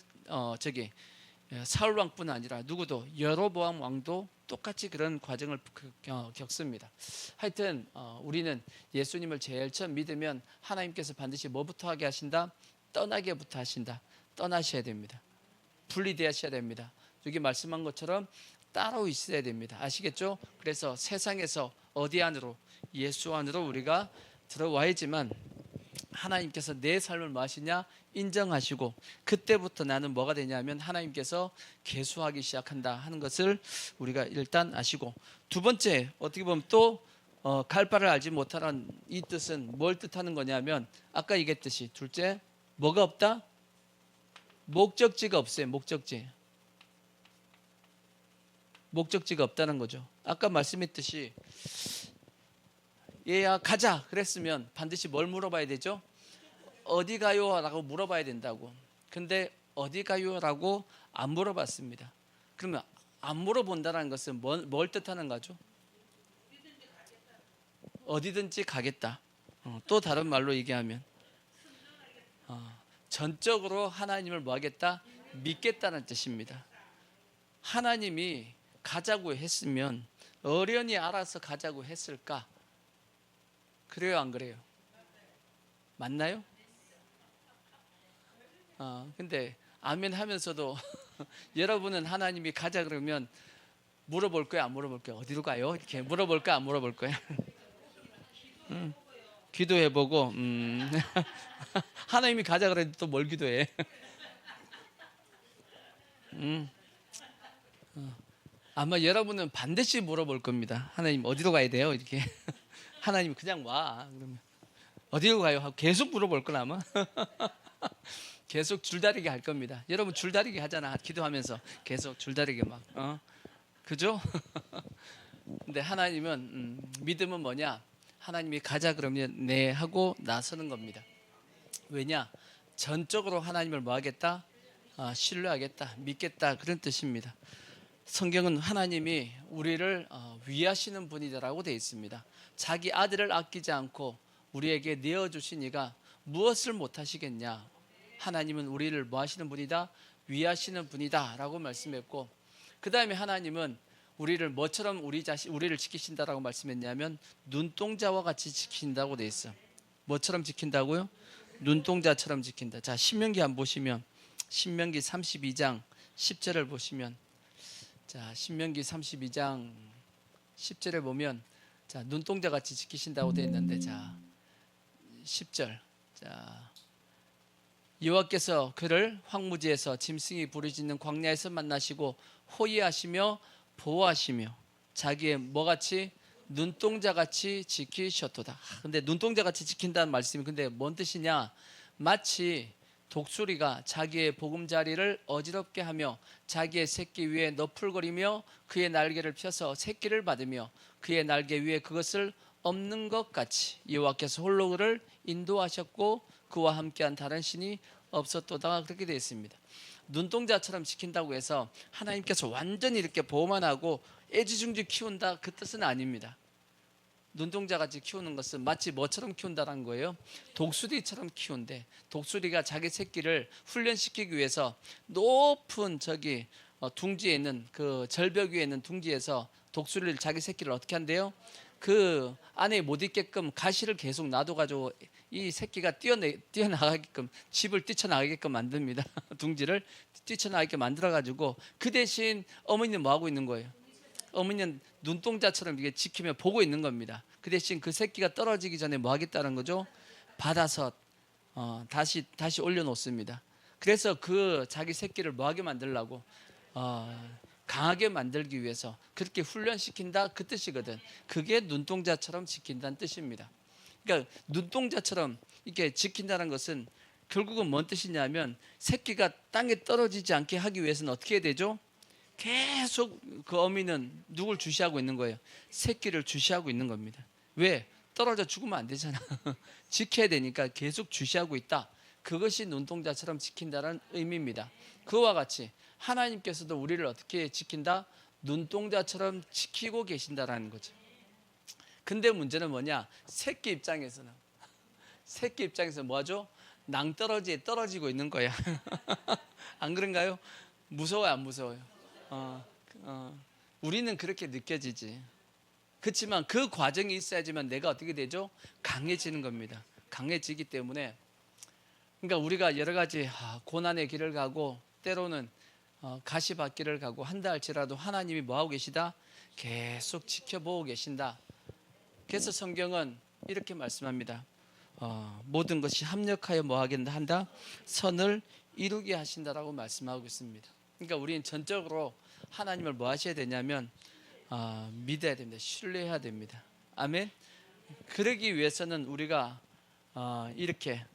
Speaker 1: 왕뿐 아니라 누구도 여로보암 왕도 똑같이 그런 과정을 겪습니다. 하여튼 우리는 예수님을 제일 처음 믿으면 하나님께서 반드시 뭐부터 하게 하신다? 떠나게부터 하신다. 떠나셔야 됩니다. 분리되셔야 됩니다. 여기 말씀한 것처럼 따로 있어야 됩니다. 아시겠죠? 그래서 세상에서 어디 안으로? 예수 안으로 우리가 들어와야지만 하나님께서 내 삶을 뭐 하시냐? 인정하시고 그때부터 나는 뭐가 되냐면 하나님께서 계수하기 시작한다 하는 것을 우리가 일단 아시고, 두 번째 어떻게 보면 또 갈 바를 알지 못하는 이 뜻은 뭘 뜻하는 거냐면 아까 얘기했듯이 둘째 뭐가 없다? 목적지가 없어요. 목적지가 없다는 거죠. 아까 말씀했듯이 얘야 가자 그랬으면 반드시 뭘 물어봐야 되죠? 어디 가요? 라고 물어봐야 된다고. 근데 어디 가요? 라고 안 물어봤습니다. 그러면 안 물어본다는 것은 뭘 뜻하는 거죠? 어디든지 가겠다. 또 다른 말로 얘기하면 전적으로 하나님을 뭐 하겠다? 믿겠다는 뜻입니다. 하나님이 가자고 했으면 어련히 알아서 가자고 했을까? 그래요, 안 그래요? 맞나요? 근데 아멘 하면서도 여러분은 하나님이 가자 그러면 물어볼 거야, 안 물어볼 거야? 어디로 가요? 이렇게 물어볼 거야, 안 물어볼 거야? 기도해보고 하나님이 가자 그래도 또 뭘 기도해? 아마 여러분은 반드시 물어볼 겁니다. 하나님 어디로 가야 돼요? 이렇게 하나님 그냥 와 그러면 어디로 가요? 하고 계속 물어볼 걸 아마 계속 줄다리기 할 겁니다. 여러분 줄다리기 하잖아. 기도하면서 계속 줄다리기 막 그죠? 근데 하나님은 믿음은 뭐냐? 하나님이 가자 그러면 네 하고 나서는 겁니다. 왜냐? 전적으로 하나님을 뭐 하겠다? 신뢰하겠다, 믿겠다 그런 뜻입니다. 성경은 하나님이 우리를 위하시는 분이라고 되어 있습니다. 자기 아들을 아끼지 않고 우리에게 내어주신 이가 무엇을 못하시겠냐? 하나님은 우리를 뭐 하시는 분이다? 위하시는 분이다 라고 말씀했고, 그 다음에 하나님은 우리를 뭐처럼 우리를 지키신다라고 말씀했냐면 눈동자와 같이 지킨다고 되어 있어요. 뭐처럼 지킨다고요? 눈동자처럼 지킨다. 자, 신명기 한번 보시면 신명기 32장 10절을 보시면, 자, 신명기 32장 10절에 보면 자, 눈동자 같이 지키신다고 되어 있는데, 자, 10절. 자, 여호와께서 그를 황무지에서 짐승이 부르짖는 광야에서 만나시고 호위하시며 보호하시며 자기의 뭐같이? 눈동자같이 지키셨도다. 근데 눈동자같이 지킨다는 말씀이 근데 뭔 뜻이냐? 마치 독수리가 자기의 보금자리를 어지럽게 하며 자기의 새끼 위에 너풀거리며 그의 날개를 펴서 새끼를 받으며 그의 날개 위에 그것을 엎는 것 같이 여호와께서 홀로 그를 인도하셨고 그와 함께한 다른 신이 없었도다. 그렇게 되어 있습니다. 눈동자처럼 지킨다고 해서 하나님께서 완전히 이렇게 보호만 하고 애지중지 키운다 그 뜻은 아닙니다. 눈동자같이 키우는 것은 마치 뭐처럼 키운다는 거예요? 독수리처럼 키운대. 독수리가 자기 새끼를 훈련시키기 위해서 높은 둥지에 있는 그 절벽 위에 있는 둥지에서 독수리를 자기 새끼를 어떻게 한대요? 그 안에 못 있게끔 가시를 계속 놔둬가지고 이 새끼가 뛰어나가게끔 집을 뛰쳐나가게끔 만듭니다. 둥지를 뛰쳐나가게 만들어가지고 그 대신 어머니는 뭐 하고 있는 거예요? 어머니는 눈동자처럼 이게 지키며 보고 있는 겁니다. 그 대신 그 새끼가 떨어지기 전에 뭐 하겠다는 거죠? 받아서 다시 올려놓습니다. 그래서 그 자기 새끼를 뭐 하게 만들려고 강하게 만들기 위해서 그렇게 훈련시킨다 그 뜻이거든. 그게 눈동자처럼 지킨다는 뜻입니다. 그러니까 눈동자처럼 이렇게 지킨다는 것은 결국은 뭔 뜻이냐면 새끼가 땅에 떨어지지 않게 하기 위해서는 어떻게 해야 되죠? 계속 그 어미는 누굴 주시하고 있는 거예요? 새끼를 주시하고 있는 겁니다. 왜? 떨어져 죽으면 안 되잖아. 지켜야 되니까 계속 주시하고 있다. 그것이 눈동자처럼 지킨다는 의미입니다. 그와 같이 하나님께서도 우리를 어떻게 지킨다? 눈동자처럼 지키고 계신다라는 거죠. 근데 문제는 뭐냐? 새끼 입장에서는 뭐하죠? 낭떠러지에 떨어지고 있는 거야. 안 그런가요? 무서워요, 안 무서워요? 우리는 그렇게 느껴지지. 그렇지만 그 과정이 있어야지만 내가 어떻게 되죠? 강해지는 겁니다. 강해지기 때문에, 그러니까 우리가 여러 가지 고난의 길을 가고 때로는 가시밭길을 가고 한다 할지라도 하나님이 뭐하고 계시다? 계속 지켜보고 계신다. 그래서 성경은 이렇게 말씀합니다. 모든 것이 합력하여 뭐하겠다 한다? 선을 이루게 하신다라고 말씀하고 있습니다. 그러니까 우리는 전적으로 하나님을 뭐 하셔야 되냐면 믿어야 됩니다. 신뢰해야 됩니다. 아멘. 그러기 위해서는 우리가 이렇게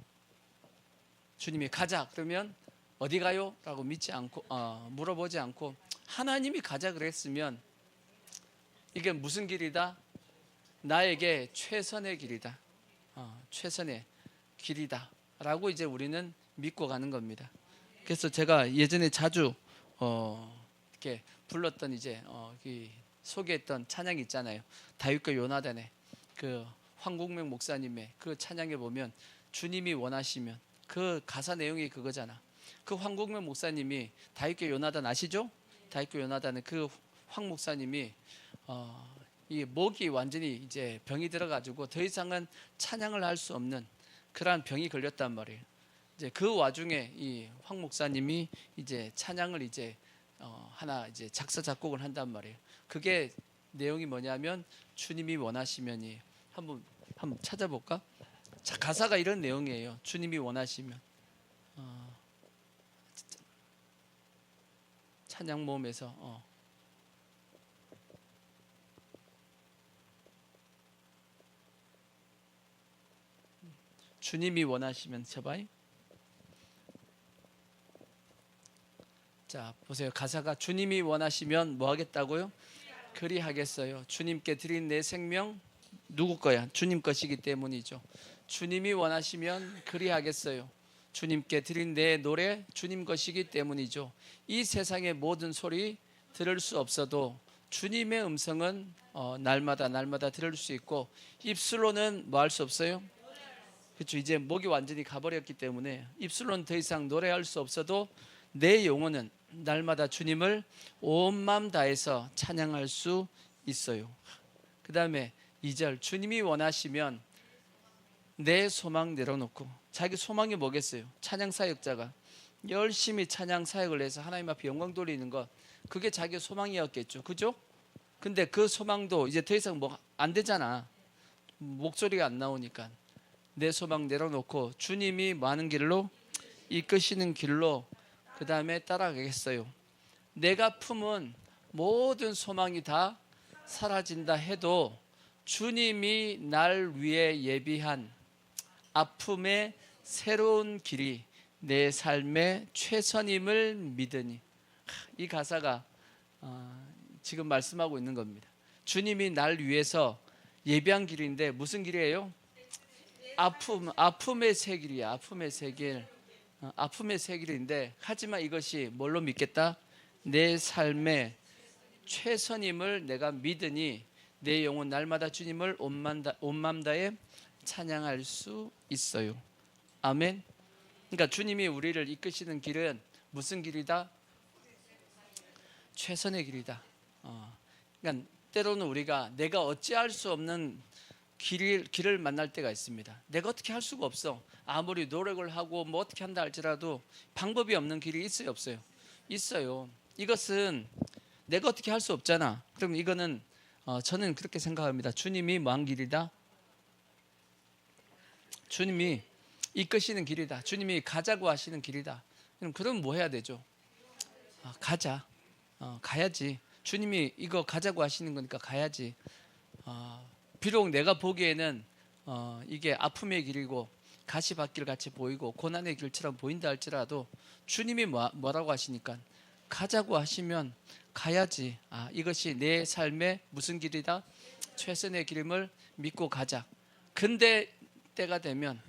Speaker 1: 주님이 가자 그러면 어디 가요? 라고 믿지 않고 물어보지 않고 하나님이 가자 그랬으면 이게 무슨 길이다? 나에게 최선의 길이다. 최선의 길이다 라고 이제 우리는 믿고 가는 겁니다. 그래서 제가 예전에 자주 이렇게 불렀던 이제 소개했던 찬양이 있잖아요. 다윗과 요나단의 그 황국명 목사님의 그 찬양에 보면 주님이 원하시면, 그 가사 내용이 그거잖아. 그 황국명 목사님이 다윗과 요나단 아시죠? 다윗과 요나단은 그 황 목사님이 이 목이 완전히 이제 병이 들어가지고 더 이상은 찬양을 할 수 없는 그러한 병이 걸렸단 말이에요. 이제 그 와중에 이 황 목사님이 이제 찬양을 이제 하나 이제 작사 작곡을 한단 말이에요. 그게 내용이 뭐냐면 주님이 원하시면이 한번 찾아볼까? 자, 가사가 이런 내용이에요. 주님이 원하시면. 찬양 모음에서 주님이 원하시면 쳐봐요. 자, 보세요. 가사가 주님이 원하시면 뭐 하겠다고요? 그리하겠어요. 주님께 드린 내 생명 누구 거야? 주님 것이기 때문이죠. 주님이 원하시면 그리하겠어요. 주님께 드린 내 노래 주님 것이기 때문이죠. 이 세상의 모든 소리 들을 수 없어도 주님의 음성은 날마다 들을 수 있고 입술로는 뭐 할 수 없어요? 그렇죠. 이제 목이 완전히 가버렸기 때문에 입술로는 더 이상 노래할 수 없어도 내 영혼은 날마다 주님을 온 마음 다해서 찬양할 수 있어요. 그 다음에 2절 주님이 원하시면 내 소망 내려놓고, 자기 소망이 뭐겠어요? 찬양 사역자가 열심히 찬양 사역을 해서 하나님 앞에 영광 돌리는 것, 그게 자기 소망이었겠죠. 그죠? 근데 그 소망도 이제 더 이상 뭐 안 되잖아. 목소리가 안 나오니까 내 소망 내려놓고 주님이 뭐 하는 길로? 이끄시는 길로 그 다음에 따라가겠어요. 내가 품은 모든 소망이 다 사라진다 해도 주님이 날 위해 예비한 아픔의 새로운 길이 내 삶의 최선임을 믿으니, 이 가사가 지금 말씀하고 있는 겁니다. 주님이 날 위해서 예비한 길인데 무슨 길이에요? 아픔의 새 길이야. 아픔의 새 길. 아픔의 새 길인데, 하지만 이것이 뭘로 믿겠다? 내 삶의 최선임을 내가 믿으니 내 영혼 날마다 주님을 온 맘 다해 찬양할 수 있어요. 아멘. 그러니까 주님이 우리를 이끄시는 길은 무슨 길이다? 최선의 길이다. 그러니까 때로는 우리가 내가 어찌할 수 없는 길을 만날 때가 있습니다. 내가 어떻게 할 수가 없어. 아무리 노력을 하고 뭐 어떻게 한다 할지라도 방법이 없는 길이 있어요, 없어요? 있어요. 이것은 내가 어떻게 할 수 없잖아. 그럼 이거는 저는 그렇게 생각합니다. 주님이 뭐 한 길이다? 주님이 이끄시는 길이다. 주님이 가자고 하시는 길이다. 그럼 뭐 해야 되죠? 가자. 가야지. 주님이 이거 가자고 하시는 거니까 가야지. 비록 내가 보기에는 이게 아픔의 길이고 가시밭길 같이 보이고 고난의 길처럼 보인다 할지라도 주님이 뭐라고 하시니까 가자고 하시면 가야지. 이것이 내 삶의 무슨 길이다? 최선의 길임을 믿고 가자. 근데 때가 되면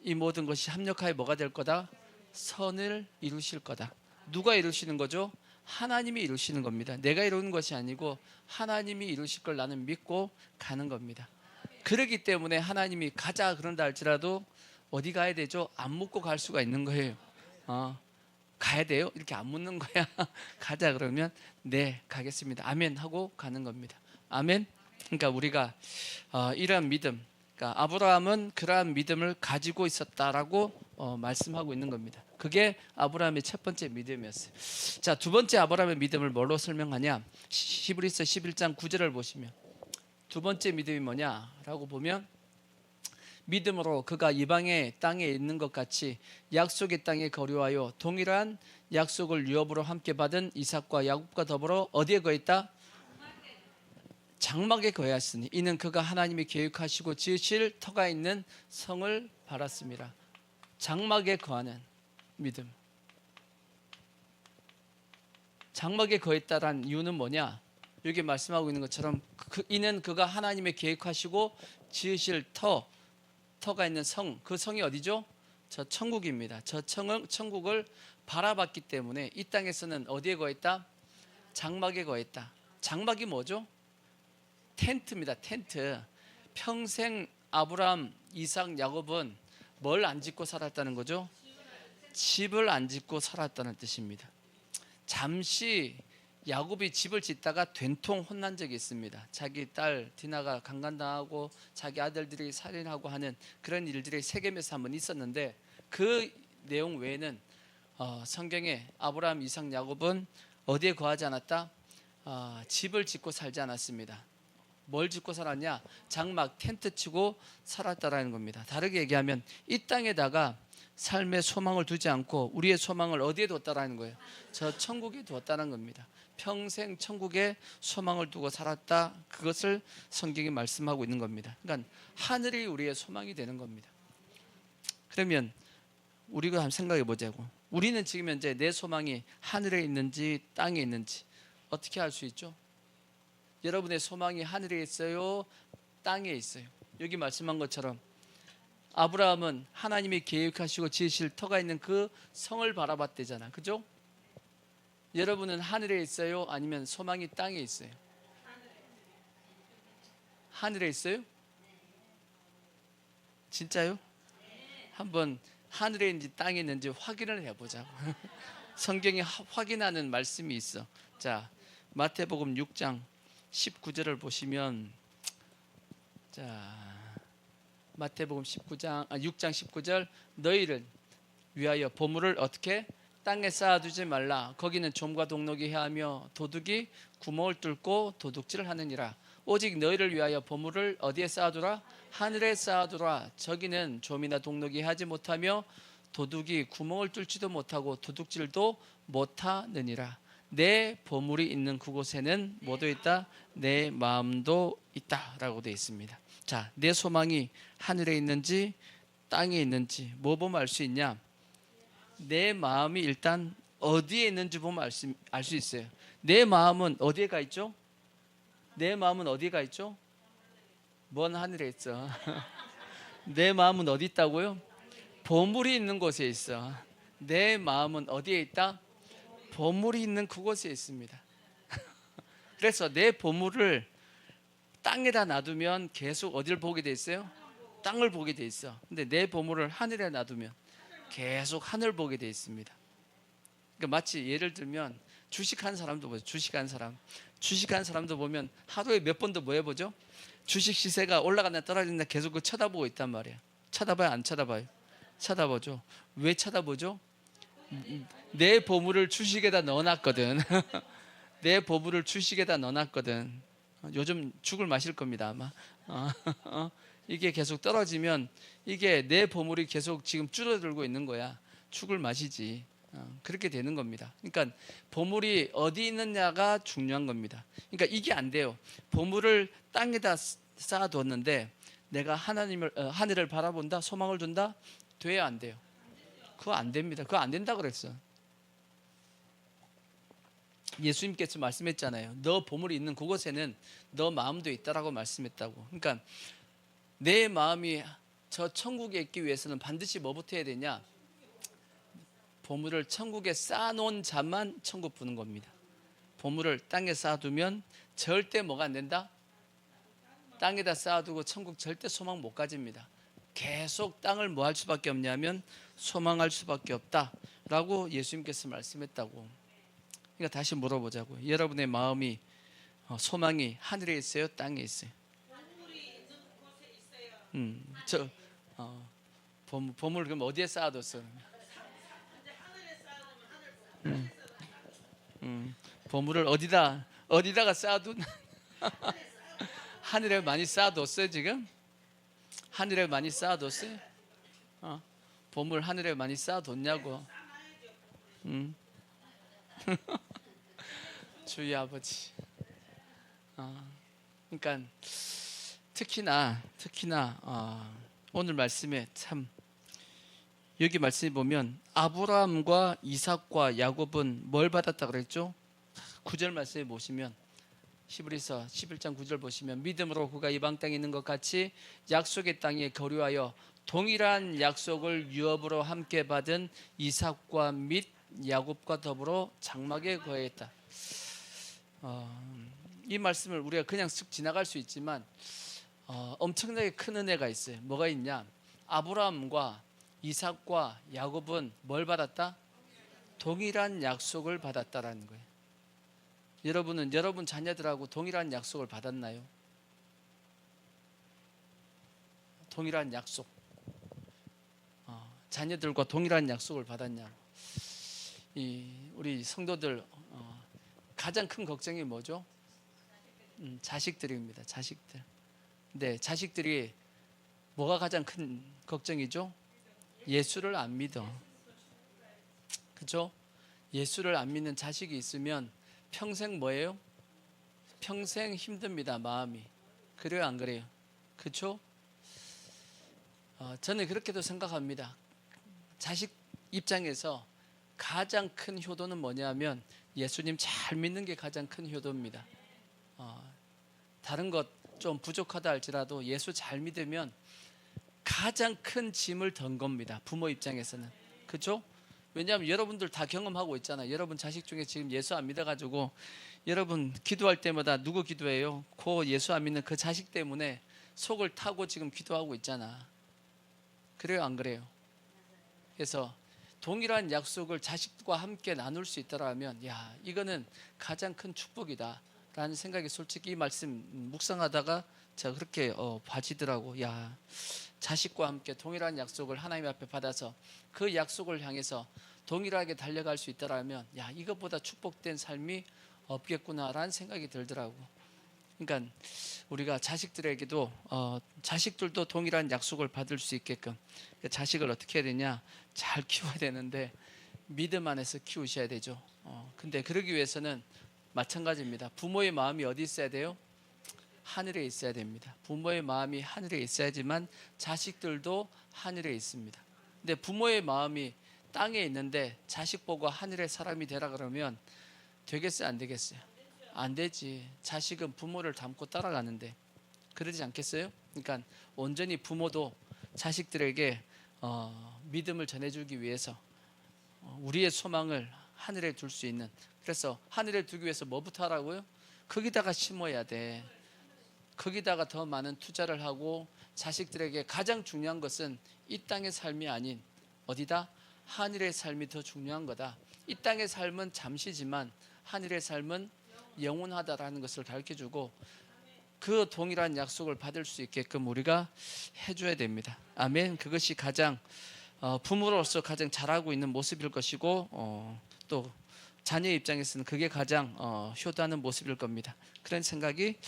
Speaker 1: 이 모든 것이 합력하여 뭐가 될 거다? 선을 이루실 거다. 누가 이루시는 거죠? 하나님이 이루시는 겁니다. 내가 이루는 것이 아니고 하나님이 이루실 걸 나는 믿고 가는 겁니다. 그렇기 때문에 하나님이 가자 그런다 할지라도 어디 가야 되죠? 안 묻고 갈 수가 있는 거예요. 가야 돼요? 이렇게 안 묻는 거야. 가자 그러면 네 가겠습니다. 아멘 하고 가는 겁니다. 아멘. 그러니까 우리가 이러한 믿음, 그러니까 아브라함은 그러한 믿음을 가지고 있었다라고 말씀하고 있는 겁니다. 그게 아브라함의 첫 번째 믿음이었어요. 자, 두 번째 아브라함의 믿음을 뭘로 설명하냐? 히브리서 11장 9절을 보시면 두 번째 믿음이 뭐냐라고 보면 믿음으로 그가 이방의 땅에 있는 것 같이 약속의 땅에 거류하여 동일한 약속을 유업으로 함께 받은 이삭과 야곱과 더불어 어디에 거했다? 장막에 거하였으니 이는 그가 하나님이 계획하시고 지으실 터가 있는 성을 바랐습니다. 장막에 거하는 믿음. 장막에 거했다란 이유는 뭐냐? 여기 말씀하고 있는 것처럼 이는 그가 하나님의 계획하시고 지으실 터가 있는 성, 그 성이 어디죠? 저 천국입니다. 저 천국을 바라봤기 때문에 이 땅에서는 어디에 거했다? 장막에 거했다. 장막이 뭐죠? 텐트입니다. 텐트. 평생 아브라함, 이삭, 야곱은 뭘 안 짓고 살았다는 거죠? 집을 안 짓고 살았다는 뜻입니다. 잠시 야곱이 집을 짓다가 된통 혼난 적이 있습니다. 자기 딸 디나가 강간당하고 자기 아들들이 살인하고 하는 그런 일들이 세겜에서 한번 있었는데 그 내용 외에는 성경에 아브라함, 이삭, 야곱은 어디에 거하지 않았다? 집을 짓고 살지 않았습니다. 뭘 짓고 살았냐? 장막 텐트 치고 살았다라는 겁니다. 다르게 얘기하면 이 땅에다가 삶의 소망을 두지 않고 우리의 소망을 어디에 뒀다라는 거예요? 저 천국에 두었다는 겁니다. 평생 천국에 소망을 두고 살았다. 그것을 성경이 말씀하고 있는 겁니다. 그러니까 하늘이 우리의 소망이 되는 겁니다. 그러면 우리가 한번 생각해 보자고. 우리는 지금 현재 내 소망이 하늘에 있는지 땅에 있는지 어떻게 알 수 있죠? 여러분의 소망이 하늘에 있어요? 땅에 있어요? 여기 말씀한 것처럼 아브라함은 하나님이 계획하시고 지으실 터가 있는 그 성을 바라봤대잖아. 그죠? 여러분은 하늘에 있어요? 아니면 소망이 땅에 있어요? 하늘에 있어요? 진짜요? 한번 하늘에 있는지 땅에 있는지 확인을 해보자고. 성경이 확인하는 말씀이 있어. 자, 마태복음 6장 19절을 보시면, 자, 마태복음 6장 19절, 너희를 위하여 보물을 어떻게 땅에 쌓아두지 말라. 거기는 좀과 동록이 해하며 도둑이 구멍을 뚫고 도둑질을 하느니라. 오직 너희를 위하여 보물을 어디에 쌓아두라? 하늘에 쌓아두라. 저기는 좀이나 동록이 하지 못하며 도둑이 구멍을 뚫지도 못하고 도둑질도 못하느니라. 내 보물이 있는 그곳에는 뭐도 있다? 내 마음도 있다라고 되어 있습니다. 자, 내 소망이 하늘에 있는지 땅에 있는지 뭐 보면 알 수 있냐? 내 마음이 일단 어디에 있는지 보면 알 수 있어요. 내 마음은 어디에 가 있죠? 내 마음은 어디에 가 있죠? 먼 하늘에 있어. 내 마음은 어디 있다고요? 보물이 있는 곳에 있어. 내 마음은 어디에 있다? 보물이 있는 그곳에 있습니다. 그래서 내 보물을 땅에다 놔두면 계속 어디를 보게 돼 있어요? 땅을 보게 돼 있어. 근데 내 보물을 하늘에 놔두면 계속 하늘 보게 돼 있습니다. 그러니까 마치 예를 들면 주식한 사람도 보죠. 주식한 사람도 보면 하루에 몇 번도 뭐 해보죠? 주식 시세가 올라간다 떨어진다 계속 그 쳐다보고 있단 말이야. 쳐다봐요, 안 쳐다봐요? 쳐다보죠. 왜 쳐다보죠? 내 보물을 주식에다 넣어놨거든. 내 보물을 주식에다 넣어놨거든. 요즘 죽을 마실 겁니다 아마. 이게 계속 떨어지면 이게 내 보물이 계속 지금 줄어들고 있는 거야. 죽을 마시지. 그렇게 되는 겁니다. 그러니까 보물이 어디 있느냐가 중요한 겁니다. 그러니까 이게 안 돼요. 보물을 땅에다 쌓아뒀는데 내가 하늘을 바라본다, 소망을 둔다, 돼야 안 돼요. 그거 안 됩니다. 그거 안 된다 그랬어. 예수님께서 말씀했잖아요. 너 보물이 있는 그곳에는 너 마음도 있다라고 말씀했다고. 그러니까 내 마음이 저 천국에 있기 위해서는 반드시 뭐부터 해야 되냐? 보물을 천국에 쌓아놓은 자만 천국 부는 겁니다. 보물을 땅에 쌓아두면 절대 뭐가 안 된다? 땅에다 쌓아두고 천국 절대 소망 못 가집니다. 계속 땅을 뭐 할 수밖에 없냐면 소망할 수밖에 없다라고 예수님께서 말씀했다고. 그러니까 다시 물어보자고요. 여러분의 마음이 소망이 하늘에 있어요, 땅에 있어요? 저 보물 그럼 어디에 쌓아뒀어? 보물을 어디다가 쌓아둔? 하늘에 많이 쌓아뒀어요 지금? 하늘에 많이 쌓아뒀어요? 보물 하늘에 많이 쌓아뒀냐고? 주의 아버지. 그러니까 특히나 오늘 말씀에 참 여기 말씀에 보면 아브라함과 이삭과 야곱은 뭘 받았다 그랬죠? 9절 말씀에 보시면 히브리서 11장 9절 보시면 믿음으로 그가 이방 땅에 있는 것 같이 약속의 땅에 거류하여 동일한 약속을 유업으로 함께 받은 이삭과 및 야곱과 더불어 장막에 거했다. 이 말씀을 우리가 그냥 쓱 지나갈 수 있지만 엄청나게 큰 은혜가 있어요. 뭐가 있냐? 아브라함과 이삭과 야곱은 뭘 받았다? 동일한 약속을 받았다라는 거예요. 여러분은 여러분 자녀들하고 동일한 약속을 받았나요? 동일한 약속. 자녀들과 동일한 약속을 받았냐고. 우리 성도들 가장 큰 걱정이 뭐죠? 자식들입니다. 자식들. 근데 자식들이 뭐가 가장 큰 걱정이죠? 예수를 안 믿어. 그렇죠? 예수를 안 믿는 자식이 있으면 평생 뭐예요? 평생 힘듭니다. 마음이. 그래요 안 그래요? 그렇죠? 저는 그렇게도 생각합니다. 자식 입장에서 가장 큰 효도는 뭐냐면 예수님 잘 믿는 게 가장 큰 효도입니다. 다른 것 좀 부족하다 할지라도 예수 잘 믿으면 가장 큰 짐을 던 겁니다. 부모 입장에서는. 그렇죠? 왜냐하면 여러분들 다 경험하고 있잖아요. 여러분 자식 중에 지금 예수 안 믿어가지고 여러분 기도할 때마다 누구 기도해요? 그 예수 안 믿는 그 자식 때문에 속을 타고 지금 기도하고 있잖아. 그래요 안 그래요? 그래서 동일한 약속을 자식과 함께 나눌 수 있다라면 야 이거는 가장 큰 축복이다 라는 생각이 솔직히 이 말씀 묵상하다가 제가 그렇게 봐지더라고. 야 자식과 함께 동일한 약속을 하나님 앞에 받아서 그 약속을 향해서 동일하게 달려갈 수 있다라면 야 이것보다 축복된 삶이 없겠구나라는 생각이 들더라고. 그러니까 우리가 자식들에게도 자식들도 동일한 약속을 받을 수 있게끔 자식을 어떻게 해야 되냐? 잘 키워야 되는데 믿음 안에서 키우셔야 되죠. 근데 그러기 위해서는 마찬가지입니다. 부모의 마음이 어디 있어야 돼요? 하늘에 있어야 됩니다. 부모의 마음이 하늘에 있어야지만 자식들도 하늘에 있습니다. 근데 부모의 마음이 땅에 있는데 자식 보고 하늘의 사람이 되라 그러면 되겠어요? 안 되겠어요? 안 되지. 자식은 부모를 닮고 따라가는데 그러지 않겠어요? 그러니까 온전히 부모도 자식들에게 믿음을 전해주기 위해서 우리의 소망을 하늘에 둘 수 있는, 그래서 하늘에 두기 위해서 뭐부터 하라고요? 거기다가 심어야 돼. 거기다가 더 많은 투자를 하고 자식들에게 가장 중요한 것은 이 땅의 삶이 아닌 어디다? 하늘의 삶이 더 중요한 거다. 이 땅의 삶은 잠시지만 하늘의 삶은 영원하다라는 것을 가르쳐주고 그 동일한 약속을 받을 수 있게끔 우리가 해줘야 됩니다. 아멘. 그것이 가장 부모로서 가장 잘하고 있는 모습일 것이고 또 자녀 입장에서는 그게 가장 효도하는 모습일 겁니다. 그런 생각이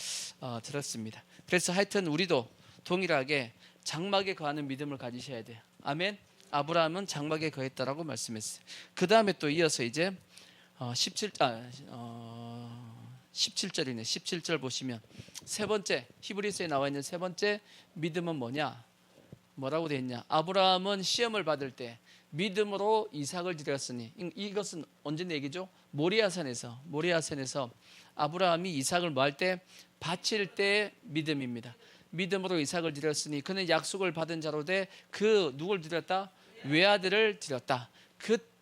Speaker 1: 들었습니다. 그래서 하여튼 우리도 동일하게 장막에 거하는 믿음을 가지셔야 돼요. 아멘. 아브라함은 장막에 거했다라고 말씀했어요. 그 다음에 또 이어서 이제 17절이네. 17절 보시면 세 번째 히브리서에 나와 있는 세 번째 믿음은 뭐냐? 뭐라고 되어 있냐? 아브라함은 시험을 받을 때 믿음으로 이삭을 드렸으니, 이것은 언제 얘기죠? 모리아산에서 아브라함이 이삭을 뭐 할 때? 바칠 때 믿음입니다. 믿음으로 이삭을 드렸으니 그는 약속을 받은 자로 돼 그 누굴 드렸다? 외아들을 드렸다.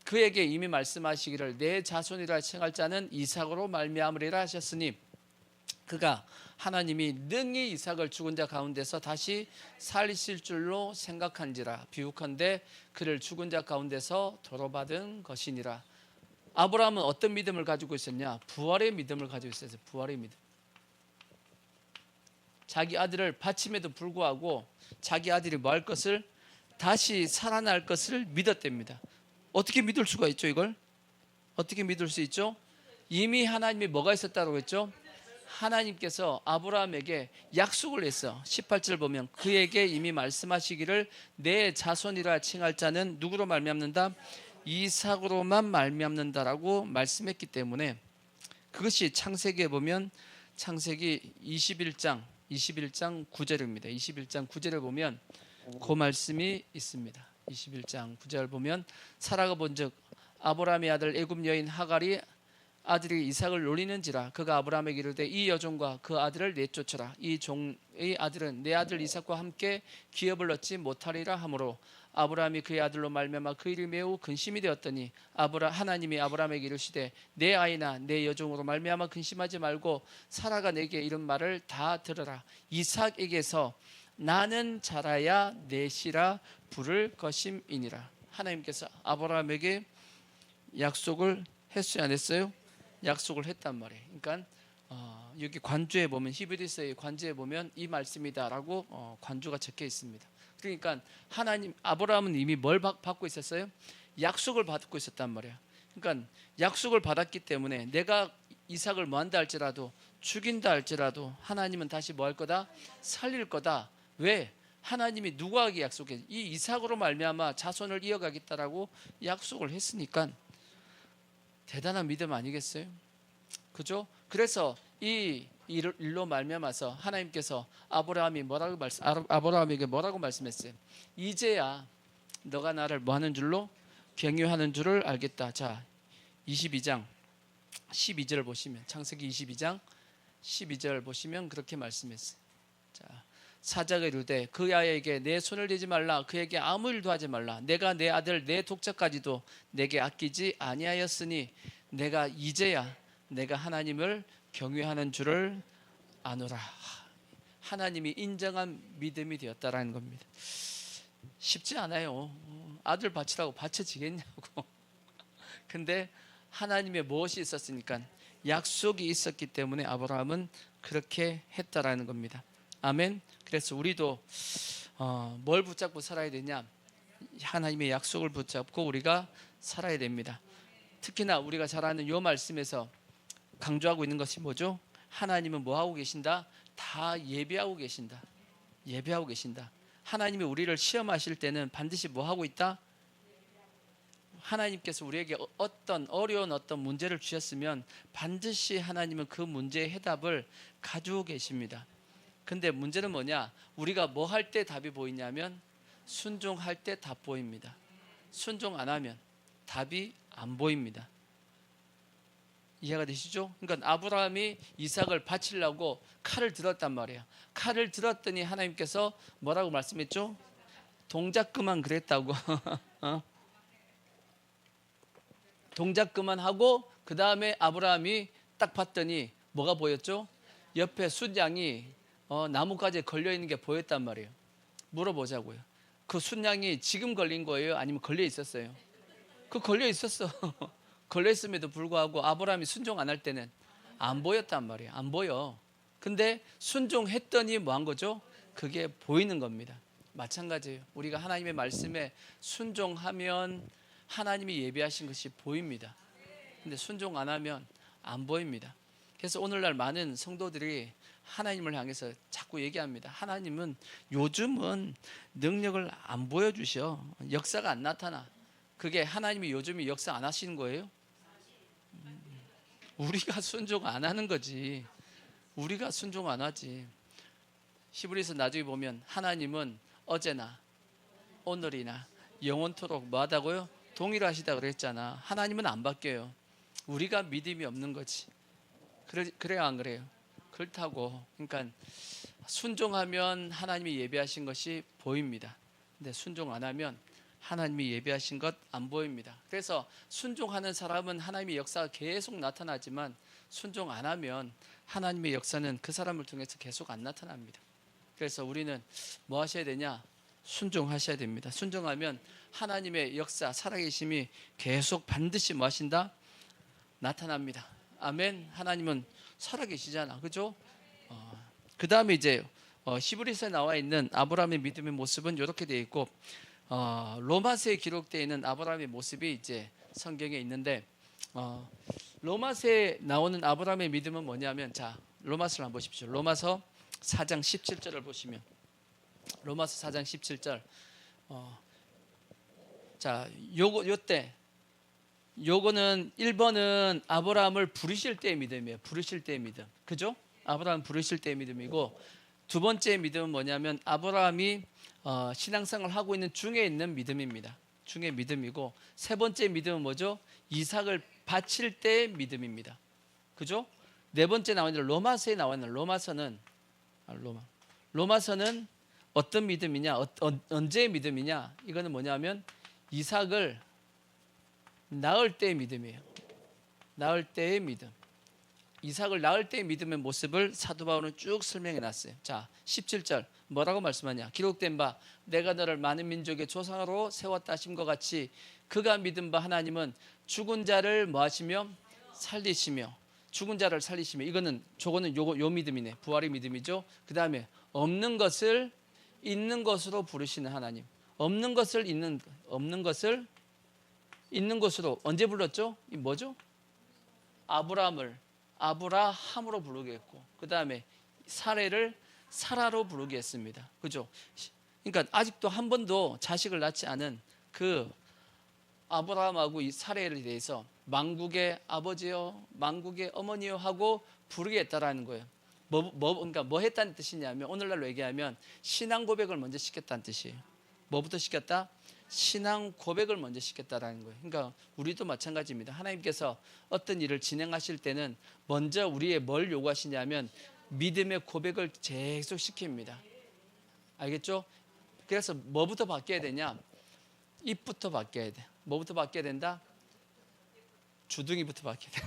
Speaker 1: 그에게 이미 말씀하시기를 내 자손이라 칭할 자는 이삭으로 말미암으리라 하셨으니 그가 하나님이 능히 이삭을 죽은 자 가운데서 다시 살리실 줄로 생각한지라. 비유컨대 그를 죽은 자 가운데서 도로받은 것이니라. 아브라함은 어떤 믿음을 가지고 있었냐? 부활의 믿음을 가지고 있었어요. 부활의 믿음. 자기 아들을 바침에도 불구하고 자기 아들이 뭐 할 것을, 다시 살아날 것을 믿었답니다. 어떻게 믿을 수가 있죠? 이걸 어떻게 믿을 수 있죠? 이미 하나님이 뭐가 있었다고 했죠? 하나님께서 아브라함에게 약속을 했어. 18절 보면 그에게 이미 말씀하시기를 내 자손이라 칭할 자는 누구로 말미암는다? 이삭으로만 말미암는다라고 말씀했기 때문에, 그것이 창세기에 보면 창세기 21장 9절입니다. 21장 9절에 보면 그 말씀이 있습니다. 21장 9절 보면 사라가 본즉 아브라함의 아들 애굽 여인 하갈이 아들이 이삭을 노리는지라. 그가 아브라함에게 이르되 이 여종과 그 아들을 내쫓으라. 이 종의 아들은 내 아들 이삭과 함께 기업을 얻지 못하리라 하므로 아브라함이 그의 아들로 말미암아 그 일이 매우 근심이 되었더니 하나님이 아브라함에게 이르시되 내 아이나 내 여종으로 말미암아 근심하지 말고 사라가 내게 이른 말을 다 들으라. 이삭에게서 나는 자라야 내 시라 부를 것임이니라. 하나님께서 아브라함에게 약속을 했어요, 안 했어요? 약속을 했단 말이에요. 그러니까 여기 관주에 보면, 히브리서의 관주에 보면 이 말씀이다라고 관주가 적혀 있습니다. 그러니까 아브라함은 이미 뭘 받고 있었어요? 약속을 받고 있었단 말이에요. 그러니까 약속을 받았기 때문에 내가 이삭을 뭐 한다 할지라도, 죽인다 할지라도 하나님은 다시 뭐 할 거다? 살릴 거다. 왜? 하나님이 누구에게 약속해? 이 이삭으로 말미암아 자손을 이어가겠다라고 약속을 했으니까 대단한 믿음 아니겠어요? 그죠? 그래서 이 일로 말미암아서 하나님께서 아브라함에게 뭐라고 말씀했어요? 이제야 너가 나를 뭐 하는 줄로? 경유하는 줄을 알겠다. 자, 22장 12절 보시면, 창세기 22장 12절 보시면 그렇게 말씀했어요. 자, 사자가 이르되 그 아이에게 내 손을 대지 말라. 그에게 아무 일도 하지 말라. 내가 내 아들 내 독자까지도 내게 아끼지 아니하였으니 내가 이제야 내가 하나님을 경외하는 줄을 아노라. 하나님이 인정한 믿음이 되었다라는 겁니다. 쉽지 않아요. 아들 바치라고 바쳐지겠냐고. 근데 하나님의 무엇이 있었으니까, 약속이 있었기 때문에 아브라함은 그렇게 했다라는 겁니다. 아멘. 그래서 우리도 뭘 붙잡고 살아야 되냐? 하나님의 약속을 붙잡고 우리가 살아야 됩니다. 특히나 우리가 잘 아는 이 말씀에서 강조하고 있는 것이 뭐죠? 하나님은 뭐 하고 계신다? 다 예비하고 계신다. 예비하고 계신다. 하나님이 우리를 시험하실 때는 반드시 뭐 하고 있다? 하나님께서 우리에게 어려운 문제를 주셨으면 반드시 하나님은 그 문제의 해답을 가지고 계십니다. 근데 문제는 뭐냐? 우리가 뭐 할 때 답이 보이냐면 순종할 때 답 보입니다. 순종 안 하면 답이 안 보입니다. 이해가 되시죠? 그러니까 아브라함이 이삭을 바치려고 칼을 들었단 말이에요. 칼을 들었더니 하나님께서 뭐라고 말씀했죠? 동작 그만 그랬다고. 동작 그만하고 그 다음에 아브라함이 딱 봤더니 뭐가 보였죠? 옆에 순양이 나뭇가지에 걸려있는 게 보였단 말이에요. 물어보자고요. 그 순양이 지금 걸린 거예요? 아니면 걸려 있었어요? 그 걸려 있었어. 걸려 있음에도 불구하고 아브라함이 순종 안 할 때는 안 보였단 말이에요. 안 보여. 근데 순종했더니 뭐 한 거죠? 그게 보이는 겁니다. 마찬가지예요. 우리가 하나님의 말씀에 순종하면 하나님이 예비하신 것이 보입니다. 근데 순종 안 하면 안 보입니다. 그래서 오늘날 많은 성도들이 하나님을 향해서 자꾸 얘기합니다. 하나님은 요즘은 능력을 안 보여주셔. 역사가 안 나타나. 그게 하나님이 요즘에 역사 안 하시는 거예요? 우리가 순종 안 하는 거지. 우리가 순종 안 하지. 히브리서 나중에 보면 하나님은 어제나 오늘이나 영원토록 뭐 하다고요? 동일하시다 그랬잖아. 하나님은 안 바뀌어요. 우리가 믿음이 없는 거지. 그래요, 안 그래요? 그렇다고. 그러니까 순종하면 하나님이 예비하신 것이 보입니다. 근데 순종 안 하면 하나님이 예비하신 것 안 보입니다. 그래서 순종하는 사람은 하나님의 역사가 계속 나타나지만 순종 안 하면 하나님의 역사는 그 사람을 통해서 계속 안 나타납니다. 그래서 우리는 뭐 하셔야 되냐? 순종하셔야 됩니다. 순종하면 하나님의 역사, 살아계심이 계속 반드시 뭐 하신다? 나타납니다. 아멘. 하나님은 살아계시잖아, 그죠? 그 다음에 이제 히브리서에 나와 있는 아브라함의 믿음의 모습은 이렇게 되어 있고, 로마서에 기록되어 있는 아브라함의 모습이 이제 성경에 있는데, 로마서에 나오는 아브라함의 믿음은 뭐냐면, 자, 로마서를 한번 보십시오. 로마서 4장 17절을 보시면, 로마서 4장 17절. 자, 요거는 1번은 아브라함을 부르실 때의 믿음이에요. 부르실 때의 믿음, 그죠? 아브라함 부르실 때의 믿음이고, 두 번째 믿음은 뭐냐면 아브라함이 신앙생활을 하고 있는 중에 있는 믿음입니다. 중에 믿음이고, 세 번째 믿음은 뭐죠? 이삭을 바칠 때의 믿음입니다. 그죠? 네 번째 나와 있는 로마서에 나와 있는 로마서는 어떤 믿음이냐? 언제의 믿음이냐? 이거는 뭐냐면 이삭을 낳을 때의 믿음이에요. 낳을 때의 믿음. 이삭을 낳을 때의 믿음의 모습을 사도 바울은 쭉 설명해 놨어요. 자, 17절 뭐라고 말씀하냐? 기록된 바 내가 너를 많은 민족의 조상으로 세웠다 하심과 같이 그가 믿은 바 하나님은 죽은 자를 뭐 하시며? 살리시며. 죽은 자를 살리시며. 저거는 요 믿음이네. 부활의 믿음이죠. 그 다음에 없는 것을 있는 것으로 부르시는 하나님. 없는 것을 있는 것으로 언제 불렀죠? 이 뭐죠? 아브라함으로 부르게 했고, 그 다음에 사례를 사라로 부르게 했습니다. 그죠? 그러니까 아직도 한 번도 자식을 낳지 않은 그 아브라함하고 이 사례에 대해서 만국의 아버지요, 만국의 어머니요 하고 부르게 했다라는 거예요. 그러니까 뭐 했다는 뜻이냐면, 오늘날로 얘기하면 신앙 고백을 먼저 시켰다는 뜻이에요. 뭐부터 시켰다? 신앙 고백을 먼저 시켰다라는 거예요. 그러니까 우리도 마찬가지입니다. 하나님께서 어떤 일을 진행하실 때는 먼저 우리의 뭘 요구하시냐면 믿음의 고백을 계속 시킵니다. 알겠죠? 그래서 뭐부터 바뀌어야 되냐? 입부터 바뀌어야 돼. 뭐부터 바뀌어야 된다? 주둥이부터 바뀌어야 돼.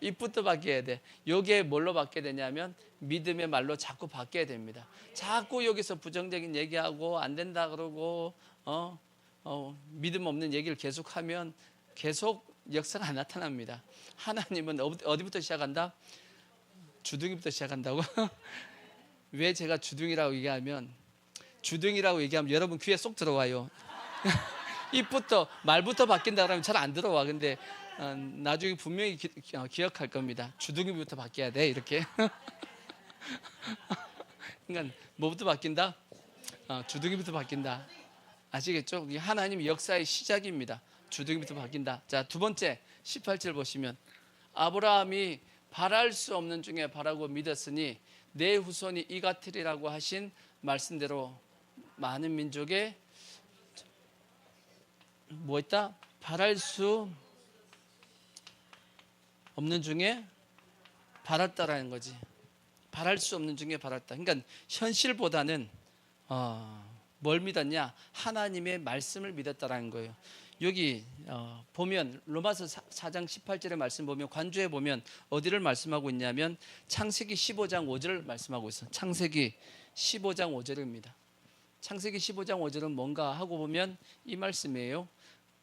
Speaker 1: 입부터 바뀌어야 돼. 이게 뭘로 바뀌어야 되냐면 믿음의 말로 자꾸 바뀌어야 됩니다. 자꾸 여기서 부정적인 얘기하고 안 된다 그러고 믿음 없는 얘기를 계속하면 계속 역사가 안 나타납니다. 하나님은 어디부터 시작한다? 주둥이부터 시작한다고? 왜 제가 주둥이라고 얘기하면 여러분 귀에 쏙 들어와요. 입부터 말부터 바뀐다 그러면 잘 안 들어와. 근데 나중에 분명히 기억할 겁니다. 주둥이부터 바뀌어야 돼 이렇게. 그러니까 뭐부터 바뀐다? 주둥이부터 바뀐다. 아시겠죠? 이게 하나님의 역사의 시작입니다. 주둥이부터 바뀐다. 자, 두 번째 18절 보시면 아브라함이 바랄 수 없는 중에 바라고 믿었으니 내 후손이 이 같으리라고 하신 말씀대로 많은 민족의 뭐 있다? 바랄 수 없는 중에 바랐다라는 거지. 바랄 수 없는 중에 바랐다. 그러니까 현실보다는 뭘 믿었냐? 하나님의 말씀을 믿었다라는 거예요. 여기 보면 로마서 4장 18절의 말씀 보면 관조에 보면 어디를 말씀하고 있냐면 창세기 15장 5절을 말씀하고 있어요. 창세기 15장 5절입니다. 창세기 15장 5절은 뭔가 하고 보면 이 말씀이에요.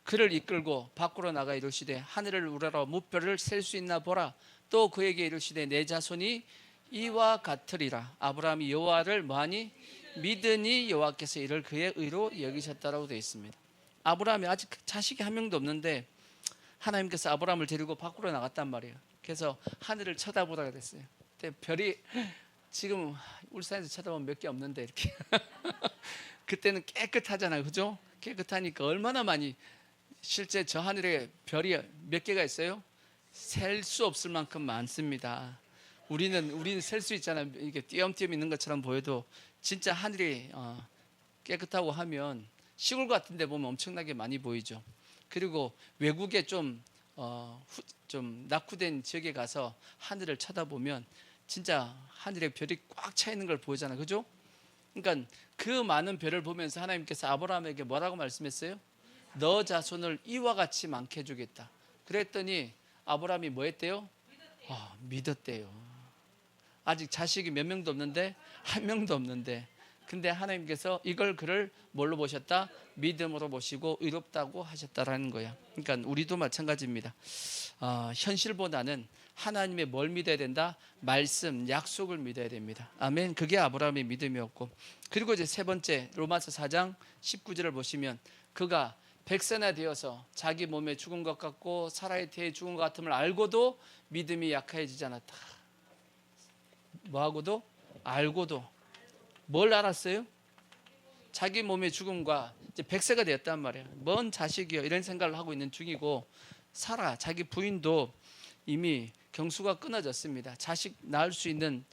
Speaker 1: 그를 이끌고 밖으로 나가 이르시되 하늘을 우러러 무별을 셀 수 있나 보라. 또 그에게 이르시되 내 자손이 이와 같으리라. 아브라함이 여호와를 뭐하니? 믿으니 여호와께서 이를 그의 의로 여기셨다라고 되어 있습니다. 아브라함이 아직 자식이 한 명도 없는데 하나님께서 아브라함을 데리고 밖으로 나갔단 말이에요. 그래서 하늘을 쳐다보라 그랬어요. 근데 별이 지금 울산에서 쳐다보면 몇 개 없는데 이렇게 그때는 깨끗하잖아요, 그죠? 깨끗하니까 얼마나 많이, 실제 저 하늘에 별이 몇 개가 있어요? 셀 수 없을 만큼 많습니다. 우리는 셀 수 있잖아요. 이게 띄엄띄엄 있는 것처럼 보여도 진짜 하늘이 깨끗하고 하면 시골 같은 데 보면 엄청나게 많이 보이죠. 그리고 외국에 좀 낙후된 지역에 가서 하늘을 쳐다보면 진짜 하늘에 별이 꽉 차 있는 걸 보이잖아요, 그죠? 그러니까 그 많은 별을 보면서 하나님께서 아브라함에게 뭐라고 말씀했어요? 너 자손을 이와 같이 많게 해주겠다. 그랬더니 아브라함이 뭐 했대요? 믿었대요. 아직 자식이 몇 명도 없는데, 한 명도 없는데, 근데 하나님께서 이걸 그를 뭘로 보셨다? 믿음으로 보시고 의롭다고 하셨다라는 거야. 그러니까 우리도 마찬가지입니다. 현실보다는 하나님의 뭘 믿어야 된다? 말씀, 약속을 믿어야 됩니다. 아멘. 그게 아브라함의 믿음이었고, 그리고 이제 세 번째 로마서 4장 19절을 보시면 그가 백세나 되어서 자기 몸에 죽은 것 같고 사라의 태에 죽은 것 같음을 알고도 믿음이 약해지지 않았다. 뭐하고도? 알고도. 뭘 알았어요? 자기 몸의 죽음과 이제 백세가 되었단 말이에요. 뭔 자식이요, 이런 생각을 하고 있는 중이고, 사라 자기 부인도 이미 경수가 끊어졌습니다. 자식 낳을 수 있는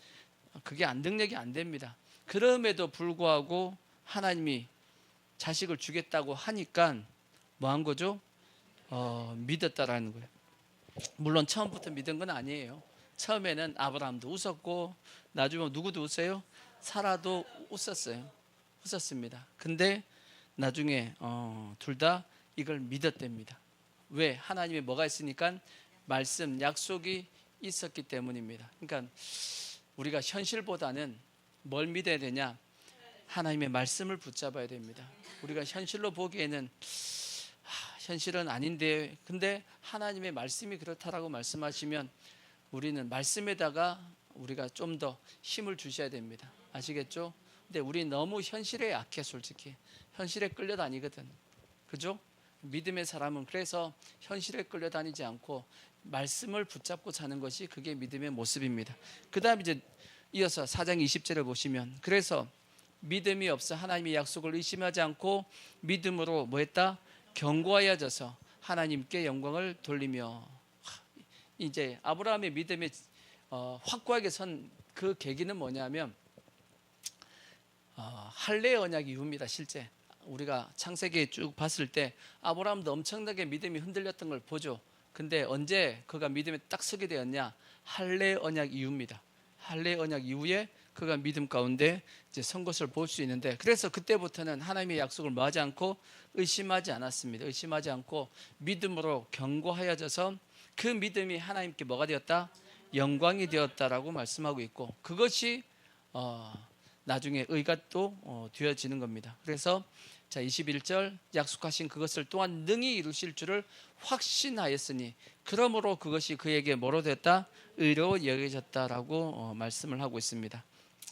Speaker 1: 그게 능력이 안 됩니다. 그럼에도 불구하고 하나님이 자식을 주겠다고 하니까 뭐 한 거죠? 믿었다라는 거예요. 물론 처음부터 믿은 건 아니에요. 처음에는 아브라함도 웃었고 나중에 누구도 웃어요? 사라도 웃었습니다. 근데 나중에 둘 다 이걸 믿었답니다. 왜? 하나님의 뭐가 있으니까? 말씀, 약속이 있었기 때문입니다. 그러니까 우리가 현실보다는 뭘 믿어야 되냐? 하나님의 말씀을 붙잡아야 됩니다. 우리가 현실로 보기에는 현실은 아닌데, 근데 하나님의 말씀이 그렇다라고 말씀하시면 우리는 말씀에다가 우리가 좀 더 힘을 주셔야 됩니다. 아시겠죠? 근데 우리 너무 현실에 약해. 솔직히 현실에 끌려다니거든. 그죠? 믿음의 사람은 그래서 현실에 끌려다니지 않고 말씀을 붙잡고 사는 것이 그게 믿음의 모습입니다. 그 다음 이제 이어서 4장 20절을 보시면, 그래서 믿음이 없어 하나님의 약속을 의심하지 않고 믿음으로 뭐 했다? 견고하여져서 하나님께 영광을 돌리며. 이제 아브라함의 믿음이 확고하게 선 그 계기는 뭐냐면 할례 언약 이후입니다. 실제 우리가 창세기 쭉 봤을 때 아브라함도 엄청나게 믿음이 흔들렸던 걸 보죠. 근데 언제 그가 믿음에 딱 서게 되었냐? 할례 언약 이후입니다. 할례 언약 이후에 그가 믿음 가운데 이제 선 것을 볼 수 있는데, 그래서 그때부터는 하나님의 약속을 뭐하지 않고 의심하지 않았습니다. 의심하지 않고 믿음으로 견고하여져서 그 믿음이 하나님께 뭐가 되었다? 영광이 되었다라고 말씀하고 있고, 그것이 나중에 의가 또 되어지는 겁니다. 그래서 자 21절, 약속하신 그것을 또한 능히 이루실 줄을 확신하였으니 그러므로 그것이 그에게 뭐로 됐다? 의로 여겨졌다라고 말씀을 하고 있습니다.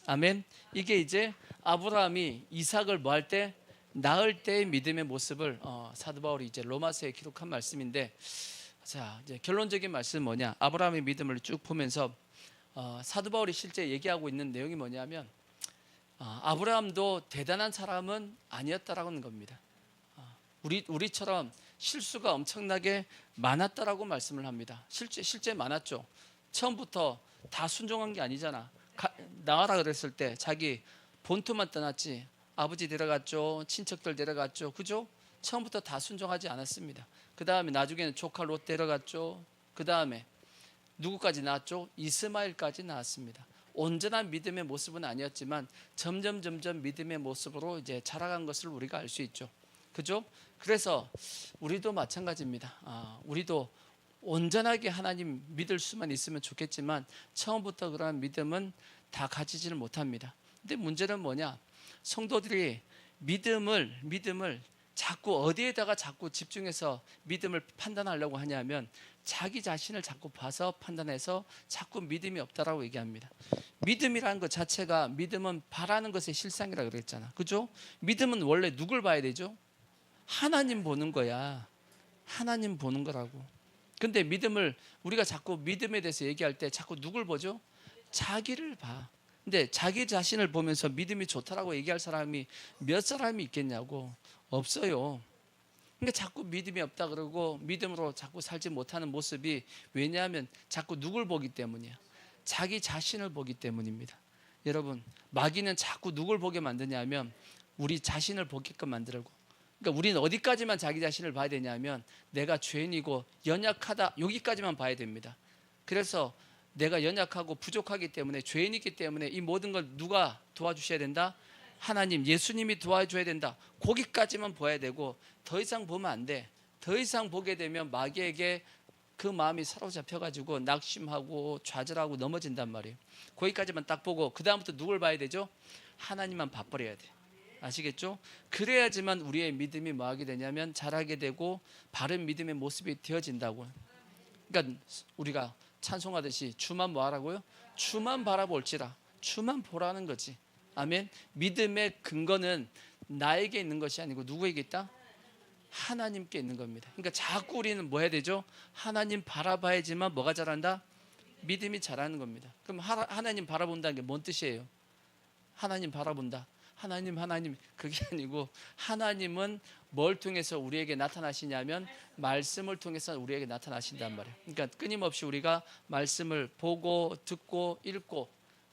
Speaker 1: 아멘. 이게 이제 아브라함이 이삭을 뭐 할 때? 낳을 때의 믿음의 모습을 사도 바울이 이제 로마서에 기록한 말씀인데, 자 이제 결론적인 말씀은 뭐냐? 아브라함의 믿음을 쭉 보면서 사도 바울이 실제 얘기하고 있는 내용이 뭐냐면 아브라함도 대단한 사람은 아니었다라고 하는 겁니다. 우리처럼 실수가 엄청나게 많았다라고 말씀을 합니다. 실제 많았죠. 처음부터 다 순종한 게 아니잖아. 나와라 그랬을 때 자기 본토만 떠났지, 아버지 데려갔죠, 친척들 데려갔죠, 그죠? 처음부터 다 순종하지 않았습니다. 그 다음에 나중에는 조카 롯 데려갔죠. 그 다음에 누구까지 나왔죠? 이스마엘까지 나왔습니다. 온전한 믿음의 모습은 아니었지만 점점 믿음의 모습으로 이제 자라간 것을 우리가 알 수 있죠. 그죠? 그래서 우리도 마찬가지입니다. 우리도 온전하게 하나님 믿을 수만 있으면 좋겠지만 처음부터 그러한 믿음은 다 가지지를 못합니다. 근데 문제는 뭐냐? 성도들이 믿음을 자꾸 어디에다가 자꾸 집중해서 믿음을 판단하려고 하냐면 자기 자신을 자꾸 봐서 판단해서 자꾸 믿음이 없다라고 얘기합니다. 믿음이라는 것 자체가, 믿음은 바라는 것의 실상이라고 그랬잖아. 그죠? 믿음은 원래 누굴 봐야 되죠? 하나님 보는 거야. 하나님 보는 거라고. 근데 믿음을 우리가 자꾸 믿음에 대해서 얘기할 때 자꾸 누굴 보죠? 자기를 봐. 근데 자기 자신을 보면서 믿음이 좋다라고 얘기할 사람이 몇 사람이 있겠냐고. 없어요. 그러니까 자꾸 믿음이 없다 그러고 믿음으로 자꾸 살지 못하는 모습이, 왜냐하면 자꾸 누굴 보기 때문이야. 자기 자신을 보기 때문입니다. 여러분, 마귀는 자꾸 누굴 보게 만드냐면 우리 자신을 보게끔 만들고, 그러니까 우리는 어디까지만 자기 자신을 봐야 되냐면 내가 죄인이고 연약하다, 여기까지만 봐야 됩니다. 그래서 내가 연약하고 부족하기 때문에, 죄인이기 때문에 이 모든 걸 누가 도와주셔야 된다? 하나님, 예수님이 도와줘야 된다. 거기까지만 봐야 되고 더 이상 보면 안 돼. 더 이상 보게 되면 마귀에게 그 마음이 사로잡혀가지고 낙심하고 좌절하고 넘어진단 말이에요. 거기까지만 딱 보고 그 다음부터 누굴 봐야 되죠? 하나님만 봐버려야 돼. 아시겠죠? 그래야지만 우리의 믿음이 뭐하게 되냐면 자라게 되고 바른 믿음의 모습이 되어진다고. 그러니까 우리가 찬송하듯이 주만 뭐하라고요? 주만 바라볼지라. 주만 보라는 거지. 아멘. 믿음의 근거는 나에게 있는 것이 아니고 누구에게 있다? 하나님께 있는 겁니다. 그러니까 자꾸 우리는 뭐 해야 되죠? 하나님 바라봐야지만 뭐가 자란다? 믿음이 자라는 겁니다. 그럼 하나님 바라본다는 게 뭔 뜻이에요? 하나님 바라본다. 하나님 그게 아니고 하나님은 뭘 통해서 우리에게 나타나시냐면 말씀을 통해서 우리에게 나타나신단 말이에요. 그러니까 끊임없이 우리가 말씀을 보고 듣고 읽고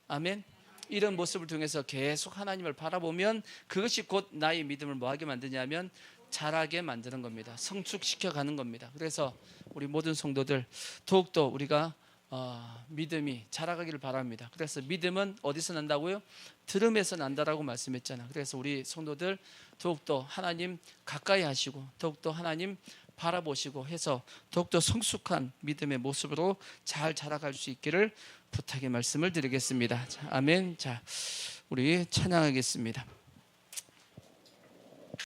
Speaker 1: 아멘. 이런 모습을 통해서 계속 하나님을 바라보면 그것이 곧 나의 믿음을 뭐하게 만드냐면 자라게 만드는 겁니다. 성숙시켜 가는 겁니다. 그래서 우리 모든 성도들 더욱더 우리가 믿음이 자라가기를 바랍니다. 그래서 믿음은 어디서 난다고요? 들음에서 난다라고 말씀했잖아. 그래서 우리 성도들 더욱더 하나님 가까이 하시고 더욱더 하나님 바라보시고 해서 더욱더 성숙한 믿음의 모습으로 잘 자라갈 수 있기를 부탁의 말씀을 드리겠습니다. 자, 아멘. 자, 우리 찬양하겠습니다.